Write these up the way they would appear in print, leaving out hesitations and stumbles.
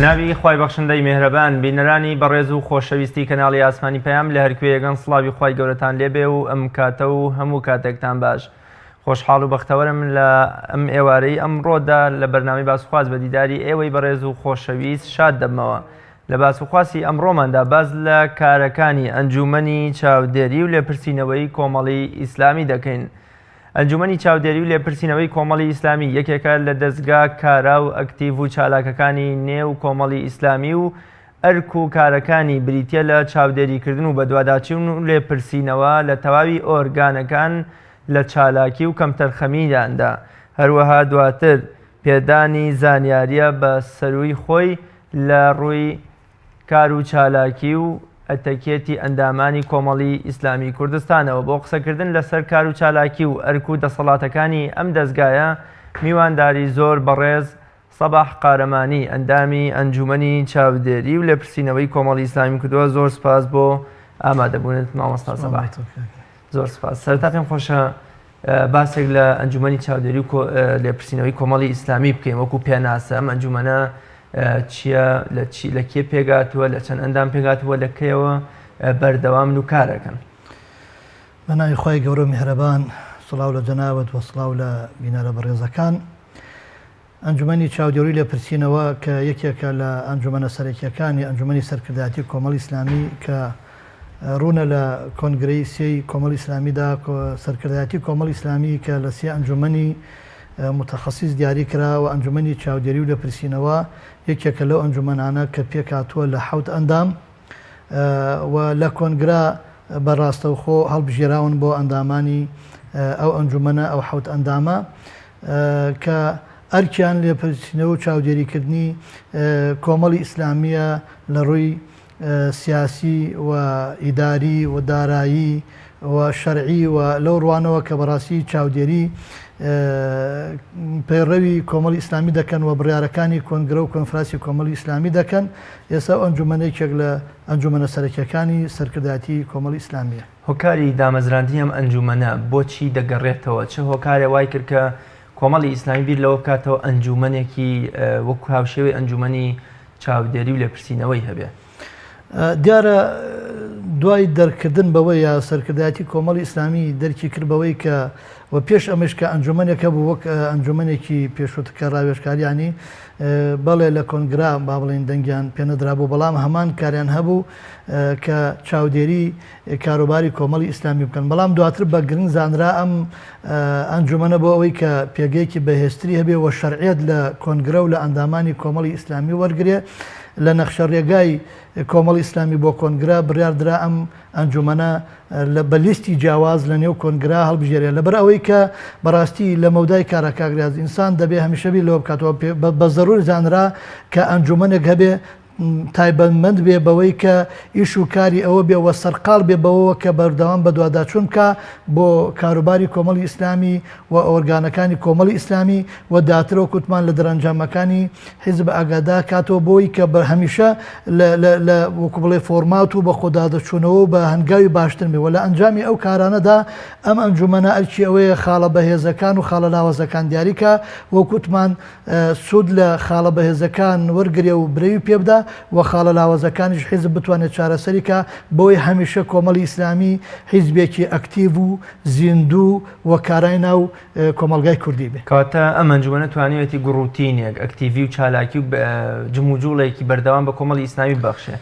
بەناوی خوای بەخشندەی میهرەبان بینەرانی بەڕێز و خۆشەویستی کەناڵی ئاسمانی پەیام لە هەرکوێیەگەن سڵاوی خوای گەورەتان لێبێ و ئەم کاتە و هەموو کاتێکتان باش. خۆشحاڵ و بەختەوەرم لە ئەم ئێوارەی ئەمڕۆدا لە بەرنامەی باسوخواز بە دیداری ئێوەی بەڕێز و خۆشەویست شاد دەبمەوە. لە باسوخواسی ئەمڕۆماندا باز لە کارەکانی ئەنجومەنی چاودێری و لێپرسینەوەی کۆمەڵی ئیسلامی دەکەین. ئەنجومەنی چاودێری و لێپرسینەوەی کۆمەڵی ئیسلامی یەکێکە لە دەستگا کارا و ئەکتیڤ و چالاکەکانی نێو کۆمەڵی ئیسلامی و ئەرک و کارەکانی بریتیە لە چاودێریکردن و بەدواداچوون و لێپرسینەوە لە تەواوی ئۆرگانەکان لە چالاکی و کەمتەرخەمینیاندا. هەروەها دواتر پێدانی زانیاریە بە سەروی خۆی لە ڕووی کار و چالاکی و ئەتەکێتی ئەندامانی کۆمەڵی ئیسلامی کوردستانەوە. بۆ قسەکردن لەسەر کار و چالاکی و ئەرک و دەسەڵاتەکانی ئەم دەستگایە میوانداری زۆر بەڕێز سەباح قارەمانی ئەندامی ئەنجومەنی چاودێری و لێپرسینەوەی کۆمەڵی ئیسلامی کردووە. زۆر سپاس بۆ ئامادەبوونت مامۆستا سەباح. زۆر سپاس. سەرەتا پێم خۆشە باسێک لە ئەنجومەنی چاودێری و لێپرسینەوەی کۆمەڵی ئیسلامی بکەین وەکو پێناسە. ئەم ئەنجومەنە چییە لە کێ پێگاتووە لە چەند ئەندام پێگاتووە لە کێوە بەردەوام و کارەکەن؟ بەناوی خوای گەورە میهرەبان، سڵاو لە جەنابەت و سڵاو لە بینەرە بەڕێزەکان. ئەنجومەنی چاودێری لێپرسینەوە کە یەکێکە لە ئەنجومەنە سەرەکیەکانی ئەنجومەنی سەرکردایەتی کۆمەڵی ئیسلامی کە ڕوونە لە کۆنگرەی سێی کۆمەڵی ئیسلامیدا سەرکردایەتی کۆمەڵی ئیسلامی کە لە سێ ئەنجومەنی متخصص دیاری کرا و ئەنجومەنی چاودێری و لێپرسینەوە یەکێکە لەو ئەنجومەنانە کە پێکهاتووە لە 7 ئەندام و لە کۆنگرا بەڕاستەوخۆ هەڵبژێراون بۆ ئەندامانی ئەو ئەنجومەنە ئەو 7 ئەندامە کە ئەرکیان لێپرسینەوە و چاودێریکردنی کۆمەڵی ئیسلامیە لە ڕووی سیاسی و ئیداری و دارایی و شەرعی و لەو ڕوانەوە کە بەڕاستی چاودێری پەیڕەوی کۆمەڵی ئیسلامی دەکەن و بڕیارەکانی کۆنگرە و کۆنفراسی کۆمەڵی ئیسلامی دەکەن. ئێستا ئەنجومەنێکێک لە ئەنجومەنە سەرەکیەکانی سەرکردایەتی کۆمەڵی ئیسلامیە. هۆکاری دامەزراندنی ئەم ئەنجومەنە بۆچی دەگەڕێتەوە؟ چه هۆکارێ وای کرد کە کۆمەڵی ئیسلامی بیر لەوە بکاتەوە ئەنجومەنێکی وەکو هاوشێوەی ئەنجومەنی چاودێری و لێپرسینەوەی هەبێ؟ دیارە دوای دەرکردن بەوەی یا سەرکردایەتی کۆمەڵی ئیسلامی دەرکی کردبەوەی کە و پێش ئەمەش کە ئەنجومەنێکە بوو وەک ئەنجومەنێکی پێشووتکە ڕاوێژکاریانی بەڵێ لە کۆنگرا با بڵێن دەنگیان پێنەدرا بوو، بەڵام هەمان کاریان هەبوو کە چاودێری کاروباری کۆمەڵی ئیسلامی بکەن. بەڵام دواتر بە گرنگ زانرا ئەم ئەنجومەنە بۆ ئەوەی کە پێگەیەکی بەهێزتری هەبێ و شەرعیەت لە کۆنگرە و لە ئەندامانی کۆمەڵی ئیسلامی وەرگێ لە نەخشە ڕێگای کۆمەڵی ئیسلامی بۆ کۆنگرا بڕاردرا ئەم ئەنجومەنە بە لیستی جیاواز لە نێو کۆنگرا هەڵبژێرێ لەبەر ئەوەی کە بەڕاستی لە مەودای کارەکاگراز ئینسان دەبێ هەمیشەبی لەوە بکاتەوە بە زەڕوری زانرا کە ئەنجومەنێک هەبێ تایبەتمەند بێ بەوەی کە ئیش و کاری ئەوە بێ وە سەرقال بێ بەوەوە کە بەردەوام بە دوواداچوون بکە بۆ کاروباری کۆمەڵی ئیسلامی و ئۆرگانەکانی کۆمەڵی ئیسلامی و داترەوە کوتمان لە دەرەنجامەکانی حیزب ئاگادا کاتەوە بۆی کە بە هەمیشە لە وەکو بڵێ فۆرمات و بە خۆدادەچوونەوە بە هەنگاوی باشتر بێ و لە ئەنجامی ئەو کارانەدا ئەم ئەنجومەنە ئەرکی ئەوەیە خاڵە بەهێزەکان و خاڵە لاوەزەکان دیاریکە وەکوتمان سوود لە خاڵە بەهێزەکان وەرگێ و برەوی پێبدا و خاڵە لاوەزەکانیش حیزب بتوانێت چارەسەریکە بۆی هەمیشە کۆمەڵی ئیسلامی حیزبێکی ئەکتیڤ و زیندوو و کارای ناو کۆمەلگای کوردی بێ. کەواتە ئەم ئەنجومەنە توانێتی گوڕوتینێک ئەکتیڤی و چالاکی و جموجوڵێکی بەردەوام بە کۆمەڵی ئیسلامی بەخشێ.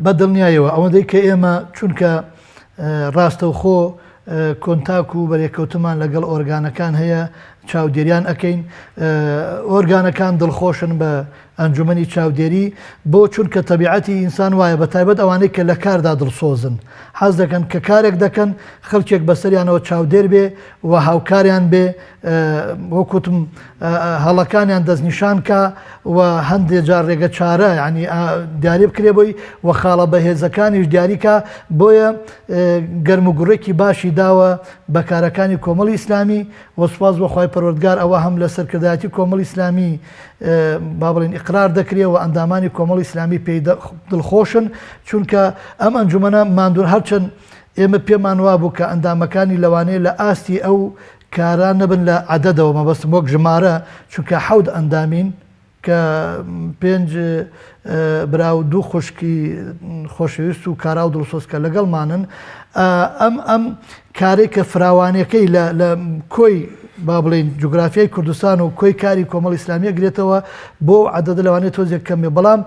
بە دڵنیایەوە ئەوەندەی کە ئێمە چونکە ڕاستەوخۆ کۆنتاک و بەرێکەوتمان لەگەڵ ئۆرگانەکان هەیە چاودێریان ئەەکەین، ئۆرگانەکان دڵخۆشن بە ئەنجومەنی چاودێری بۆ چونکە تەبیعەتی ئینسان وایە بە تایبەت ئەوانەی کە لە کاردا دڵسۆزن حەز دەکەن کە کارێک دەکەن خەڵکێک بەسەریانەوە چاودێر بێ و هاوکاریان بێ وەکوتم هەڵەکانیان دەستنیشان کە و هەندێک جار ڕێگە چارە ینی دیاری بکرێ بۆی و خاڵە بەهێزەکانیش دیاریکە. بۆیە گەرموگوڕێکی باشی داوە بەکارەکانی کۆمەڵی ئیسلامی و سوپاس بەخوای پەروەردگار ئەوە هەم لە سەرکردایەتی کۆمەڵی ئیسلامی با بڵێن ئیقرار دەکرێت و ئەندامانی کۆمەڵی ئیسلامی پێی دڵخۆشن چونکە ئەم ئەنجومەنە ماندوور هەرچەند ئێمە پێمان وا بوو کە ئەندامەکانی لەوانەیە لە ئاستی ئەو کاران نەبن لە عەدەدەوە مەبەستم وەک ژمارە چونکە 7 ئەندامین کە 5 برا و 2 خوشکی خۆشەویست و کارا و دڵسۆزکە لەگەڵمانن ئەم کارێک کە فراوانەکەی لە کۆی با بڵین جوگرافیای کوردستان و کۆی کاری کۆمەڵ ئیسلامیە گرێتەوە بۆ عەدەدە لەوانەیە تۆزێک کەمێ بەڵام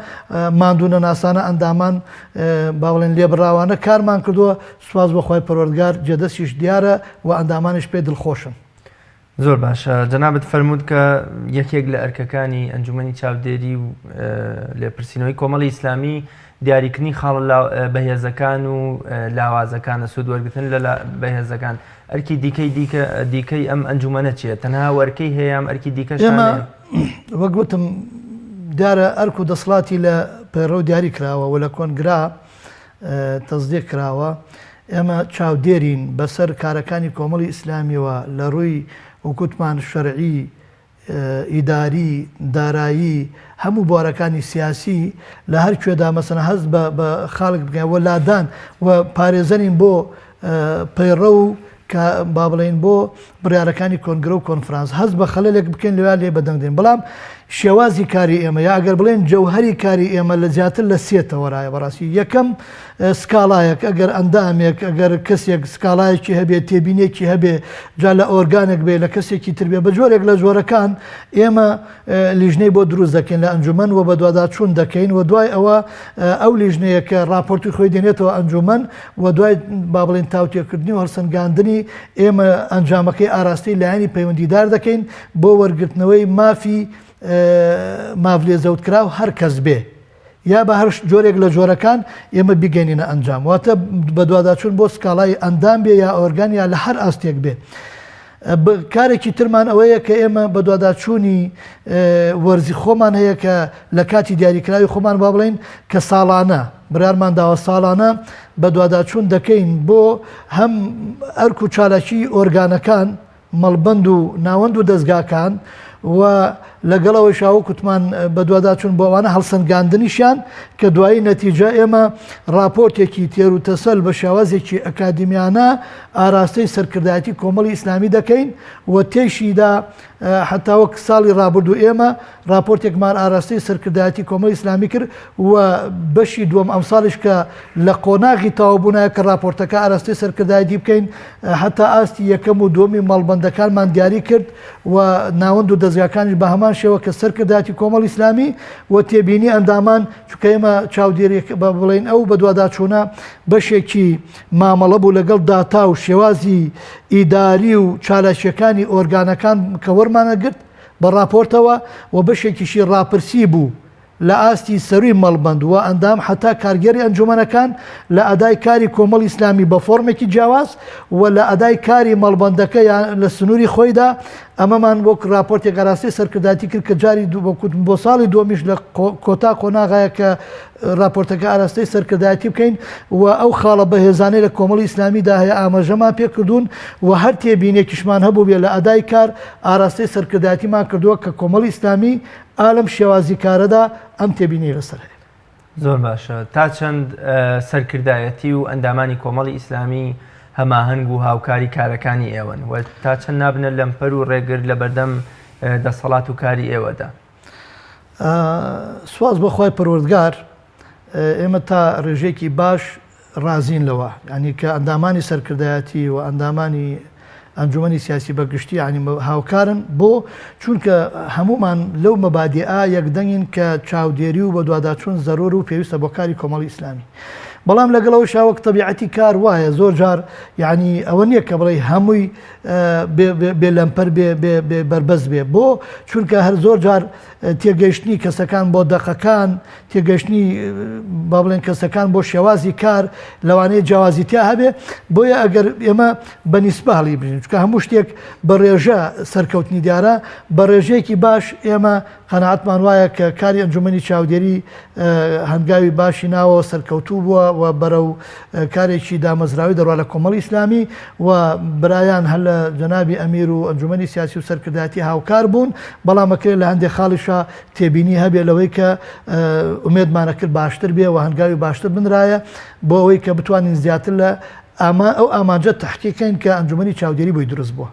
ماندوونە ناسانە ئەندامان با بڵێن لێبڕاوانە کارمان کردووە سوپاس بەخوای پەروەردگار جێدەستیش دیارە و ئەندامانش پێ دڵخۆشن. زۆر باشە جەنابەت فەرموود کە یەکێک لە ئەرکەکانی ئەنجومەنی چاودێری و لێپرسینەوەی کۆمەڵی ئیسلامی دیاریکردنی خاڵ بەهێزەکان و لاوازەکانە سوود وەرگتن لە بەهێزەکان ئەرکی دیکەی ئەم ئەنجومەنە چیە تەنها وەرکەی هەیە ئەم ئەرکی دیکەش وەک گوتم دیارە ئەرک و دەسڵاتی لە پەیڕەو دیاری کراوە و لە کۆنگرا تەزدیق کراوە ئێمە چاودێرین بەسەر کارەکانی کۆمەڵی ئیسلامیەوە لە ڕووی وکوتمان شەرعی ئیداری دارایی هەموو بوارەکانی سیاسی لە هەر کوێدا مەسەن هەست بە خاڵک بگەین وە لادان و پارێزەرین بۆ پەیڕە و با بڵین بۆ بڕیارەکانی کۆنگرە و کۆنفرانس هەست بە خەلەلێک بکەین لەوێ لێ بەدەنگدێن بەڵام شێوازی کاری ئێمە یا ئەگەر بڵێن جەوهەری کاری ئێمە لە زیاتر لە سێتەوەرایە بەڕاستی یەکەم سکاڵایەک ئەگەر ئەندامێک ئەگەر کەسێک سکاڵایەکی هەبێت تێبینێکی هەبێ جا لە ئۆرگانێک بێ لە کەسێکی تربێ بە جۆرێک لە جۆرەکان ئێمە لیژنەی بۆ دروست دەکەین لە ئەنجومەن و بە دوواداچوون دەکەین و دوای ئەوە ئەو لیژنەیە کە راپۆرتی خۆی دێنێتەوە ئەنجومەن و دوای با بڵێن تاوتێکردنی و هەڵسەنگاندنی ئێمە ئەنجامەکەی ئاراستی لایەنی پەیوەندیدار دەکەین بۆ وەرگرتنەوەی مافی ماڤلێ زەوتکرا و هەر کەس بێ یا بە هەر جۆرێک لە جۆرەکان ئێمە بیگەینە ئەنجام واتە بە دوواداچوون بۆ سکاڵای ئەندام بێ یا ئۆرگان یا لە هەر ئاستێک بێ کارێکی ترمان ئەوەیە کە ئێمە بە دوواداچوونی وەرزی خۆمان هەیە کە لە کاتی دیاریکراوی خۆمان با بڵین کە ساڵانە برارمان داوە ساڵانە بە دوواداچوون دەکەین بۆ هەم ئەرک و چالاکی ئۆرگانەکان مەڵبەند و ناوەند و دەستگاکان و لەگەڵەوەی شاو کوتمان بە دوواداچوون بۆ ئەوانە هەڵسەنگاندنیشیان کە دوایی نەتیجە ئێمە راپۆرتێکی تێر و تەسەل بە شێوازێکی ئەکادمیانە ئاراستەی سەرکردایەتی کۆمەڵی ئیسلامی دەکەین و تێشیدا حتا وەک ساڵی ڕابردوو ئێمە راپۆرتێکمان ئاراستەی سەرکردایەتی کۆمەڵی ئیسلامی کرد و بەشی دووەم ئەم ساڵش کە لە قۆناغی تاوەبوونایە کە راپۆرتەکە ئاراستەی سەرکردایەتی بکەین حتا ئاستی یەکەم و دووەمی مەڵبەندەکانمان دیاری کرد و ناوەند و دەستگاکانیش بە هەمان شێوە کە سەرکردایەتی کۆمەڵی ئیسلامی و تێبینی ئەندامان چونکە ئێمە چاودێری بە بڵێن ئەو بە دوواداچوونە بەشێکی مامەڵە بوو لەگەڵ داتا و شێوازی ئیداری و چالەشیەکانی ئۆرگانەکان کە وەرمانە گرت بە راپۆرتەوە و بەشێکیشی ڕاپرسی بوو لە ئاستی سەروی مەڵبەند و ئەندام حتا کارگەری ئەنجومەنەکان لە ئەدای کاری کۆمەڵی ئیسلامی بە فۆرمێکی جیاواز و لە ئەدای کاری مەڵبەندەکە یان لە سنووری خۆیدا ئەمەمان وەک راپۆرتێک ئاراستەی سەرکردایەتی کرد کە جاری بۆ ساڵی دووەمیش لە کۆتا قۆناغایە کە راپۆرتەکە ئاراستەی سەرکردایەتی بکەین و ئەو خاڵە بەهێزانەی لە کۆمەڵی ئیسلامیدا هەیە ئاماژەمان پێکردوون و هەر تێبینێکیشمان هەبوو بێ لە ئەدای کار ئاراستەی سەرکردایەتیمان کردووە کە کۆمەڵی ئیسلامی ئالەم شێوازی کارەدا ئەم تێبینی لەسەر هەیە. زۆر باشە تا چەند سەرکردایەتی و ئەندامانی کۆمەڵی ئیسلامی هەماهەنگ و هاوکاری کارەکانی ئێوەن و تا چەند نابنە لەمپەر و ڕێگر لە بەردەم دەسەڵات و کاری ئێوەدا. سواز بەخوای پەروەردگار ئێمە تا ڕێژێکی باش ڕازین لەوە ینی کە ئەندامانی سەرکردایەتی و ئەندامانی ئەنجومەنی سیاسی بەگشتی ینی هاوکارن بۆ چونکە هەمومان لەو مەبادیئا یەکدەنگین کە چاودێری و بە دوواداچوون زەرۆر و پێویستە بۆ کاری کۆمەڵی ئیسلامی بەڵام لەگەڵەوە شاوەک تەبیعەتی کار وایە زۆر جار یعنی ئەوە نییە کە بڵێ هەمووی بێ لەمپەر بێ بەربەز بێ بۆ چونکە هەر زۆر جار تێگەیشتنی کەسەکان بۆ دەقەکان تێگەشتنی با بڵێن کەسەکان بۆ شێوازی کار لەوانەیە جیاوازیتیا هەبێ بۆیە ئەگەر ئێمە بەنیسبە هەڵی بژین چونکە هەموو شتێک بە ڕێژە سەرکەوتنی دیارە بە ڕێژەیەکی باش ئێمە قەناعەتمان وایە کە کاری ئەنجومەنی چاودێری هەنگاوی باشی ناوە سەرکەوتوو بووە و بەرەو کارێکی دامەزراوی دەڕوا لە کۆمەڵی ئیسلامی و برایان هەر لە جەنابی ئەمیر و ئەنجومەنی سیاسی و سەرکردایەتی هاوکار بوون بەڵام ئەکرێت لە هەندێک خاڵیشە تێبینی هەبێ لەوەی کە ئومێدمانە کرد باشتر بێ و هەنگاوی باشتر بنرایە بۆ ئەوەی کە بتوانین زیاتر لە ئەو ئامانجە تەحقیقین کە ئەنجومەنی چاودێری بۆی دروست بووە.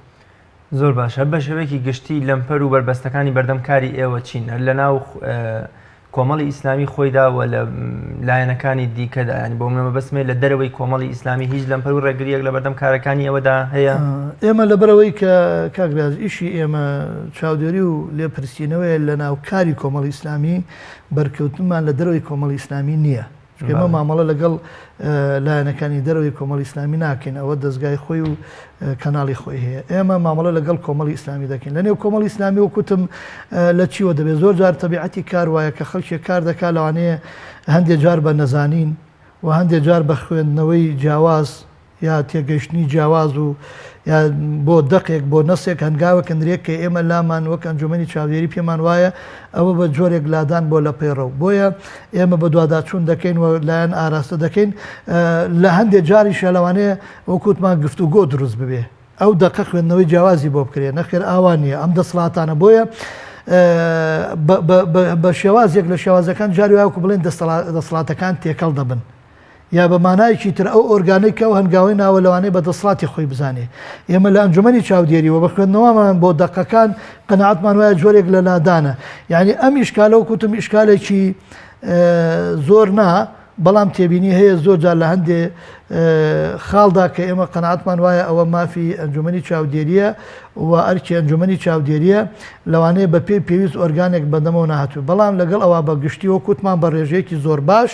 زۆر باشە بە شێوەیەکی گشتی لەمپەر و بربەستەکانی بەردەم کاری ئێوە چین لە ناو کۆمەڵی ئیسلامی خۆیدا و لە لایەنەکانی دیکەدا ینی بۆ منەمە بەسمێ لە دەرەوەی کۆمەڵی ئیسلامی هیچ لەمپەر و ڕێگریەک لە بەردەم کارەکانی ئێوەدا هەیە ئێمە لەبەرەوەی کە کاکراز ئیشی ئێمە چاودێری و لێپرسینەوەی لە ناو کاری کۆمەڵی ئیسلامی بەرکەوتنمان لە دەرەوەی کۆمەڵی ئیسلامی نییە ئێمە مامەڵە لەگەڵ لایەنەکانی دەرەوەی کۆمەڵی ئیسلامی ناکەین ئەوە دەستگای خۆی و کەناڵی خۆی هەیە ئێمە مامەڵە لەگەڵ کۆمەڵی ئیسلامی دەکەین لە نێو کۆمەڵی ئیسلامی وەکوتم لە چیوە دەبێت زۆر جار تەبیعەتی کار وایە کە خەڵکی کار دەکات لەوانەیە هەندێک جار بە نەزانین و هەندێک جار بە خوێندنەوەی جیاواز یا تێگەشتنی جیاواز و یا بۆ دەقێک بۆ نەسێک هەنگاوە کەندرێک کە ئێمە لامان وەک ئەنجومەنی چاودێری پێمان وایە ئەوە بە جۆرێک لادان بۆ لە پەیڕەو بۆیە ئێمە بە دوواداچوون دەکەین و لایەن ئاراستە دەکەین لە هەندێک جاری شەلەوانەیە وەکوتمان گفتوگۆ دروست ببێ ئەو دەقە خوێندنەوەی جیاوازی بۆ بکرێت نەخێر ئاوان نییە ئەم دەسەڵاتانە بۆیە بە شێوازێک لە شێوازەکان جاری وایە بڵێن دەسەڵاتەکان تێکەڵ دەبن یا بە مانایکی تر ئەو ئۆرگانەی کە و هەنگاوی ناوە لەوانەیە بە دەسەڵاتی خۆی بزانێ ئێمە لە ئەنجومەنی چاودێریەوە بە خوێندنەوەمان بۆ دەقەکان قەنەعەتمان وایە جۆرێک لە لادانە یعنی ئەم ئیشکالە و کوتم ئیشکالێکی زۆر نا بەڵام تێبینی هەیە زۆر جار لە هەندێ خاڵدا کە ئێمە قەنەعەتمان وایە ئەوە مافی ئەنجومەنی چاودێریە و ئەرکی ئەنجومەنی چاودێریە لەوانەیە بە پێی پێویست ئۆرگانێک بەدەمەوە نهاتوو بەڵام لەگەڵ ئەوە بە گشتی وەکوتمان بە ڕێژەیەکی زۆر باش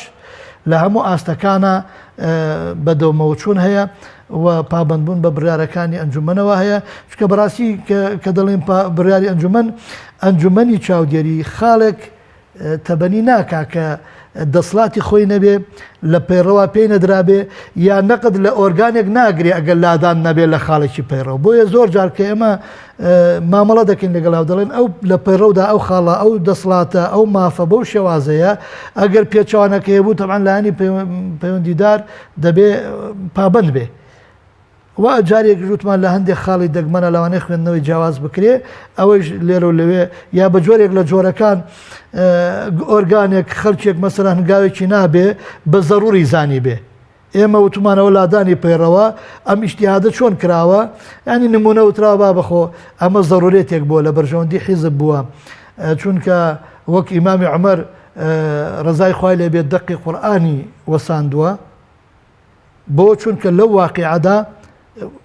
لە هەموو ئاستەکانە بەدەومەوە چوون هەیە و پابندبوون بە بڕیارەکانی ئەنجومەنەوە هەیە چکە بەڕاستی کە دەڵێن بڕیاری ئەنجومەنی چاودێری خاڵێک تەبەنی ناکا کە دەسڵاتی خۆی نەبێ لە پەیڕەوە پێی نەدرابێ یا نەقد لە ئۆرگانێک ناگرێ ئەگەر لادان نەبێت لە خاڵێکی پەیڕەوە بۆیە زۆر جار کە ئێمە مامەڵە دەکەین لەگەڵاو دەڵێن ئەو لە پەیڕەودا ئەو خاڵە ئەو دەسڵاتە ئەو مافە بەو شێوازەیە ئەگەر پێچوانەکە هەبوو تەمان لایەنی پەیوەندیدار دەبێ پابند بێ و جارێک ژوتمان لە هەندێک خاڵی دەگمەنە لەوانەیە خوێندنەوەی جیاواز بکرێ ئەوەش لێرە و لەوێ یا بە جۆرێک لە جۆرەکان ئۆرگانێک خەڵکێک مەسەران هەنگاوێکی نابێ بە زەڕوری زانی بێ ئێمە وتمانەوە لادانی پەیڕەوە ئەم ئیشتیهادە چۆن کراوە ینی نمونە وتراوە با بەخۆ ئەمە زەڕورێتێک بووە لە بەرژەوەندی حیزب بووە چونکە وەک ئیمامی عومەر ڕزای خوای لێ بێت دەقی قورئانی وەساندووە بۆ چونکە لەو واقعەدا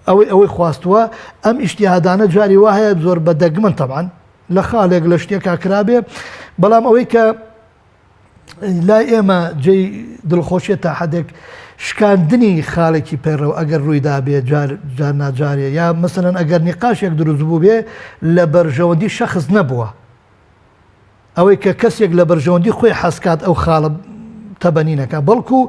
ئەوەی خواستووە ئەم ئیشتیهادانە جاری وا هەیە زۆر بەدەگمن تەبعاً لە خاڵێک لە شتێکا کرابێ بەڵام ئەوەی کە لای ئێمە جێی دڵخۆشیە تا حدێک شکاندنی خاڵێکی پەیڕەوە ئەگەر ڕوویدا بێ جار ناجارێ یا مەسەلەن ئەگەر نیقاشێک دروست بوو بێ لە بەرژەوەندی شەخص نەبووە ئەوەی کە کەسێک لە بەرژەوەندی خۆی حەسکات ئەو خاڵە تەبەنینەکە بەڵکو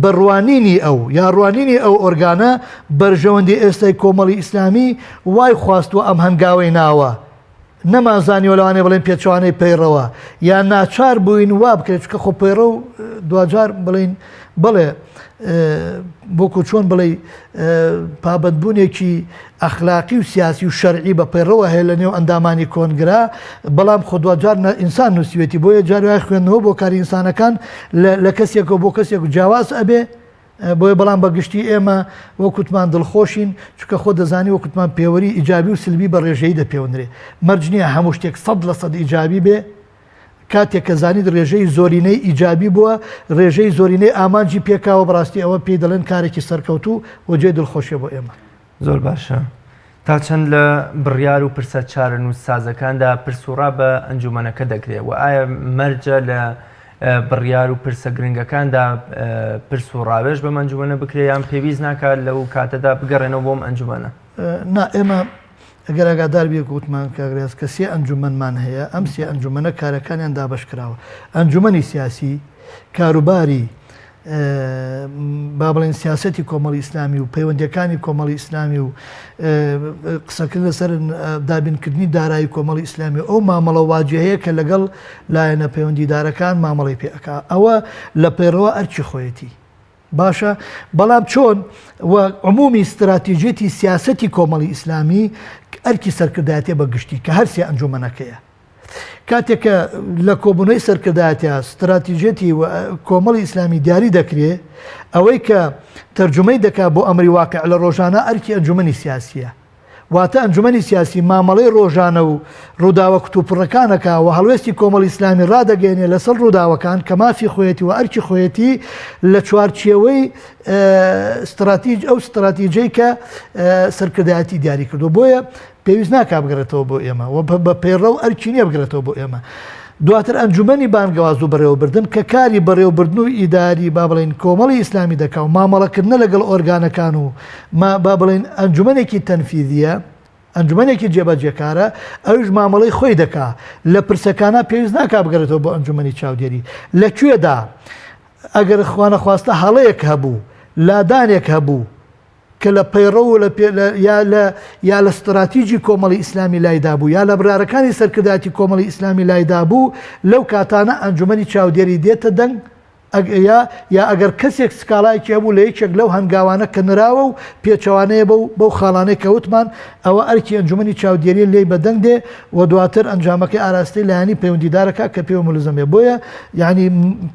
بەڕوانینی ئەو یا ڕوانینی ئەو ئۆرگانە بەرژەوەندی ئێستای کۆمەڵی ئیسلامی وای خواستووە ئەم هەنگاوەی ناوە نەمازانیوە لەوانەیە بڵێن پێچوانەی پەیڕەوە یا ناچار بووین وا بکرێت چکە خۆ پەیڕە و دوجار بڵین بڵێ بۆکو چۆن بڵێ پابەتبوونێکی ئەخلاقی و سیاسی و شەرعی بە پەیڕەوە هەیە لە نێو ئەندامانی کۆنگرا بەڵام خۆ دوجار ئینسان نووسیوێتی بۆیە جاروای خوێندنەوە بۆ کاری ئینسانەکان لە کەسێکەوە بۆ کەسێک جیاواز ئەبێ بۆیە بەڵام بەگشتی ئێمە وەکوتمان دڵخۆشین چکە خۆ دەزانی وەکوتمان پێوەری ئیجابی و سلبی بە ڕێژەیی دەپێوەندرێ مەرج نییە هەموو شتێک 100% ئیجابی بێ کاتێک کە زانیت ڕێژەی زۆرینەی ئیجابی بووە ڕێژەی زۆرینەی ئامانجی پێکاوە بەڕاستی ئەوە پێی دەڵێن کارێکی سەرکەوتوو و جێ دڵخۆشیە بۆ ئێمە زۆر باشە تا چەند لە بڕیار و پرسە چارن و سازەکاندا پرسوڕا بە ئەنجومەنەکە دەکرێت و ئایا مەرجە لە بڕیار و پرسە گرنگەکاندا پرس و ڕاوێژ بە ئەنجومەنە بکرێ یان پێویست ناکات لەو کاتەدا بگەڕێنەوە بۆم ئەنجومەنە نا ئێمە ئەگەر ئاگادار بێ گوتمان کاگرێز کە سێ ئەنجومەنمان هەیە ئەم سێ ئەنجومەنە کارەکانیان دابەش کراوە ئەنجومەنی سیاسی کاروباری با بڵێن سیاسەتی کۆمەڵی ئیسلامی و پەیوەندیەکانی کۆمەڵی ئیسلامی و قسەکرد لەسەر دابینکردنی دارایی کۆمەڵی ئیسلامی ئەو مامەڵە واجهەیە کە لەگەڵ لایەنە پەیوەندیدارەکان مامەڵی پێەکا ئەوە لە پەیڕەوە ئەرکی خۆیەتی باشە بەڵام چۆن و عمومی استراتیژێتی سیاسەتی کۆمەڵی ئیسلامی ئەرکی سەرکردایەتێ بە گشتی کە هەر سێ ئەنجومەنەکەیە کاتێککە لە کۆبوونەوەی سەرکردایەتە استراتیژێتی کۆمەڵی ئیسلامی دیاری دەکرێت ئەوەی کە تەرجمەی دەکات بۆ ئەمری واقع لە ڕۆژانە ئەرکی ئەنجومەنی سیاسیە واتە ئەنجومەنی سیاسی مامەڵەی ڕۆژانە و ڕووداوە کتوپڕەکانەکە و هەڵوێستی کۆمەڵی ئیسلامی ڕدەگەێنێ لەسەر ڕووداوەکان کە مافی خۆیەتی و ئەرکی خۆیەتی لە چوارچێوەی ئەو استراتیجەی کە سەرکردایەتی دیاری کردو بۆیە پێویست ناکا بگرێتەوە بۆ ئێمە و بە پەیڕە و ئەرکی نییە بگرێتەوە بۆ ئێمە. دواتر ئەنجومەنی بانگەواز و بەڕێوەبردن کە کاری بەڕێوەبردن و ئیداری با بڵێن کۆمەڵی ئیسلامی دەکا و مامەڵەکردنە لەگەڵ ئۆرگانەکان و با بڵێن ئەنجومەنێکی تەنفیدیە ئەنجومەنێکی جێبەجێکارە ئەوش مامەڵەی خۆی دەکا لە پرسەکانە پێویست ناکا بگرێتەوە بۆ ئەنجومەنی چاودێری لەکوێدا ئەگەر خوانەخواستە هەڵەیەک هەبوو لادانێک هەبوو کە لە پەیڕە و یا لە استراتیجی کۆمەڵی ئیسلامی لایدا بوو یا لە برارەکانی سەرکردایەتی کۆمەڵی ئیسلامی لایدا بوو لەو کاتانە ئەنجومەنی چاودێری دێتە دەنگ یا ئەگەر کەسێک سکاڵایکی هەبوو لە یەکێک لەو هەنگاوانە کە نراوە و پێچەوانەیە بەو خاڵانەی کەوتمان ئەوە ئەرکی ئەنجومەنی چاودێری لێی بەدەنگ دێ و دواتر ئەنجامەکەی ئاراستەی لایانی پەیوەندیدارەکە کە پێوە ملزمێ بۆیە یعنی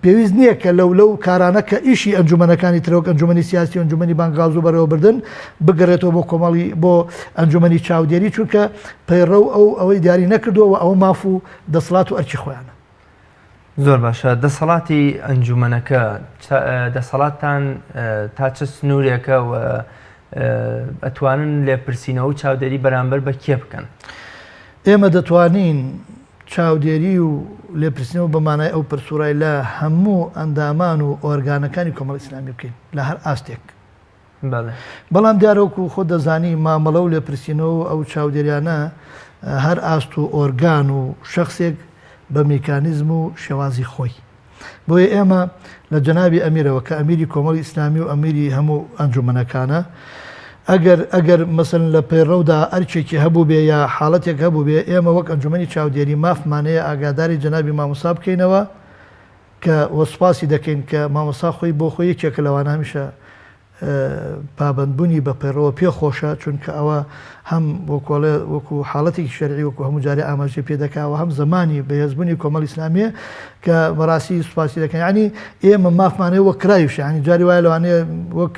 پێویست نییە کە لەو کارانە کە ئیشی ئەنجومەنەکانی ترۆک ئەنجومەنی سیاسی و ئەنجومەنی بانگاز و بەڕێوەبردن بگەڕێتەوە بۆ کۆمەڵی بۆ ئەنجومەنی چاودێری چونکە پەیڕە و ئەوەی دیاری نەکردووە ئەوە ماف و دەسەڵات و ئەرکی خۆیانە. زۆر باشە دەسەڵاتی ئەنجومەنەکە دەسەڵاتتان تا چه سنوورێکە و ئەتوانن لێپرسینەوە و چاودێری بەرامبەر بە کێ بکەن؟ ئێمە دەتوانین چاودێری و لێپرسینەوە بەمانای ئەو پرسوورای لە هەموو ئەندامان و ئۆرگانەکانی کۆمەڵی ئیسلامی بکەین لە هەر ئاستێک. بەڵام دیارەوەکو خۆ دەزانی مامەڵە و لێپرسینەوە ئەو چاودێریانە هەر ئاست و ئۆرگان و شخصێک بە میکانیزم و شێوازی خۆی. بۆیە ئێمە لە جەنابی ئەمیرەوە کە ئەمیری کۆمەڵی ئیسلامی و ئەمیری هەموو ئەنجومەنەکانە ئەگەر مەسەن لە پەیڕەودا ئەرچێکی هەبوو بێ یا حاڵەتێک هەبوو بێ ئێمە وەک ئەنجومەنی چاودێری مافمانەیە ئاگاداری جەنابی مامۆستا بکەینەوە کە وەسپاسی دەکەین کە مامۆستا خۆی بۆ خۆی یەکێکە لەوانە هەمیشە پابندبوونی بە پەیڕەوە پێخۆشە چونکە ئەوە هەم وەکو حاڵەتێکی شەرعی وەکو هەموو جارێ ئاماژە پێ دەکاوە هەم زمانی بەهێزبوونی کۆمەڵی ئیسلامیە کە بەڕاستی سوپاسی دەکەن ینی ئێمە مافمانەیە وەک کرایوش ینی جاری وایە لەوانەیە وەک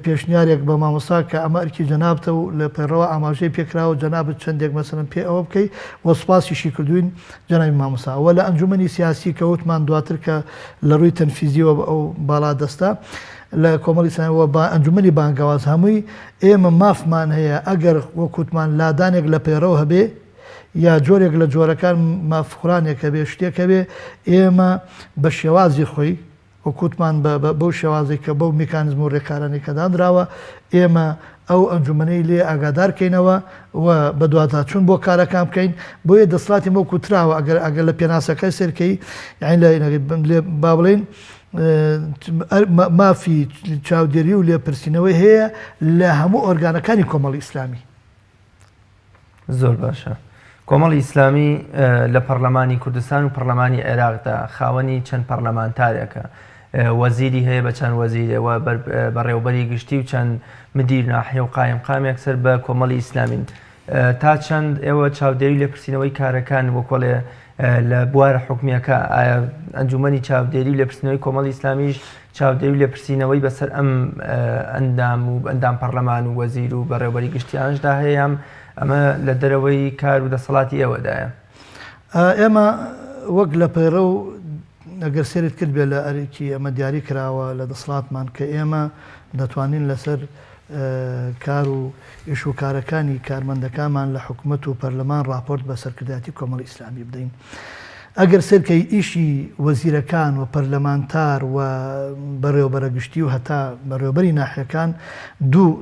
پێشنیارێک بە مامۆستا کە ئەمە ئەرکی جەنابتە و لە پەیڕەوە ئاماژەی پێکراوە جەنابەت چەندێک مەسەڵەن پێ ئەوە بکەیت وە سوپاسیشی کردوین جەنابی مامۆستا ئەوە لە ئەنجومەنی سیاسی کەوتمان دواتر کە لە ڕووی تەنفیزیەوە ئەو باڵا دەستا لە کۆمەڵی ئیسلامیەوە بە ئەنجومەنی بانگەواز هەمووی ئێمە مافمان هەیە ئەگەر وەکوتمان لادانێک لە پەیڕەوە هەبێ یا جۆرێک لە جۆرەکان مافخورانێک هەبێ شتێک هەبێ ئێمە بە شێوازی خۆی وەکوتمان بەو شێوازی کە بەو میکانیزم و ڕێکارانی کە دانراوە ئێمە ئەو ئەنجومەنەی لێ ئاگادارکەینەوە و بە دواتر چون بۆ کارەکان بکەین بۆیە دەسڵاتی مە کوتراوە ئەگەر لە پێناسەکە سەرکەی لێ با بڵێن مافی چاودێری و لێپرسینەوەی هەیە لە هەموو ئۆرگانەکانی کۆمەڵی ئیسلامی. زۆر باشە. کۆمەڵی ئیسلامی لە پەرلەمانی کوردستان و پەرلەمانی عێراقدا خاوەنی چەند پەرلەمانتارێکە وەزیری هەیە بە چەند وەزیرەوە بەڕێوەبەری گشتی و چەند مدیر ناحیە و قایمقامێک سەر بە کۆمەڵی ئیسلامین. تا چەند ئێوە چاودێری لێپرسینەوەی کارەکان وەکۆڵێ لە بوارە حکومیەکە ئایا ئەنجومەنی چاودێری و لێپرسینەوەی کۆمەڵی ئیسلامیش چاودێری و لێپرسینەوەی بەسەر ئەم ئەندام پەرلەمان و وەزیر و بەڕێوەبەری گشتیانشدا هەیە ئەمە لە دەرەوەی کار و دەسەڵاتی ئێوەدایە؟ ئێمە وەک لە پەیڕە و ئەگەر سێرت کرد بێ لە ئەرێکی ئەمە دیاری کراوە لە دەسەڵاتمان کە ئێمە دەتوانین لەسەر کار و ئیش و کارەکانی کارمەندەکانمان لە حکوومەت و پەرلەمان راپۆرت بە سەرکردایەتی کۆمەڵی ئیسلامی بدەین. ئەگەر سەرکەی ئیشی وەزیرەکان و پەرلەمانتار و بەڕێوەبەرە گشتی و هەتا بەڕێوەبەری ناحیەکان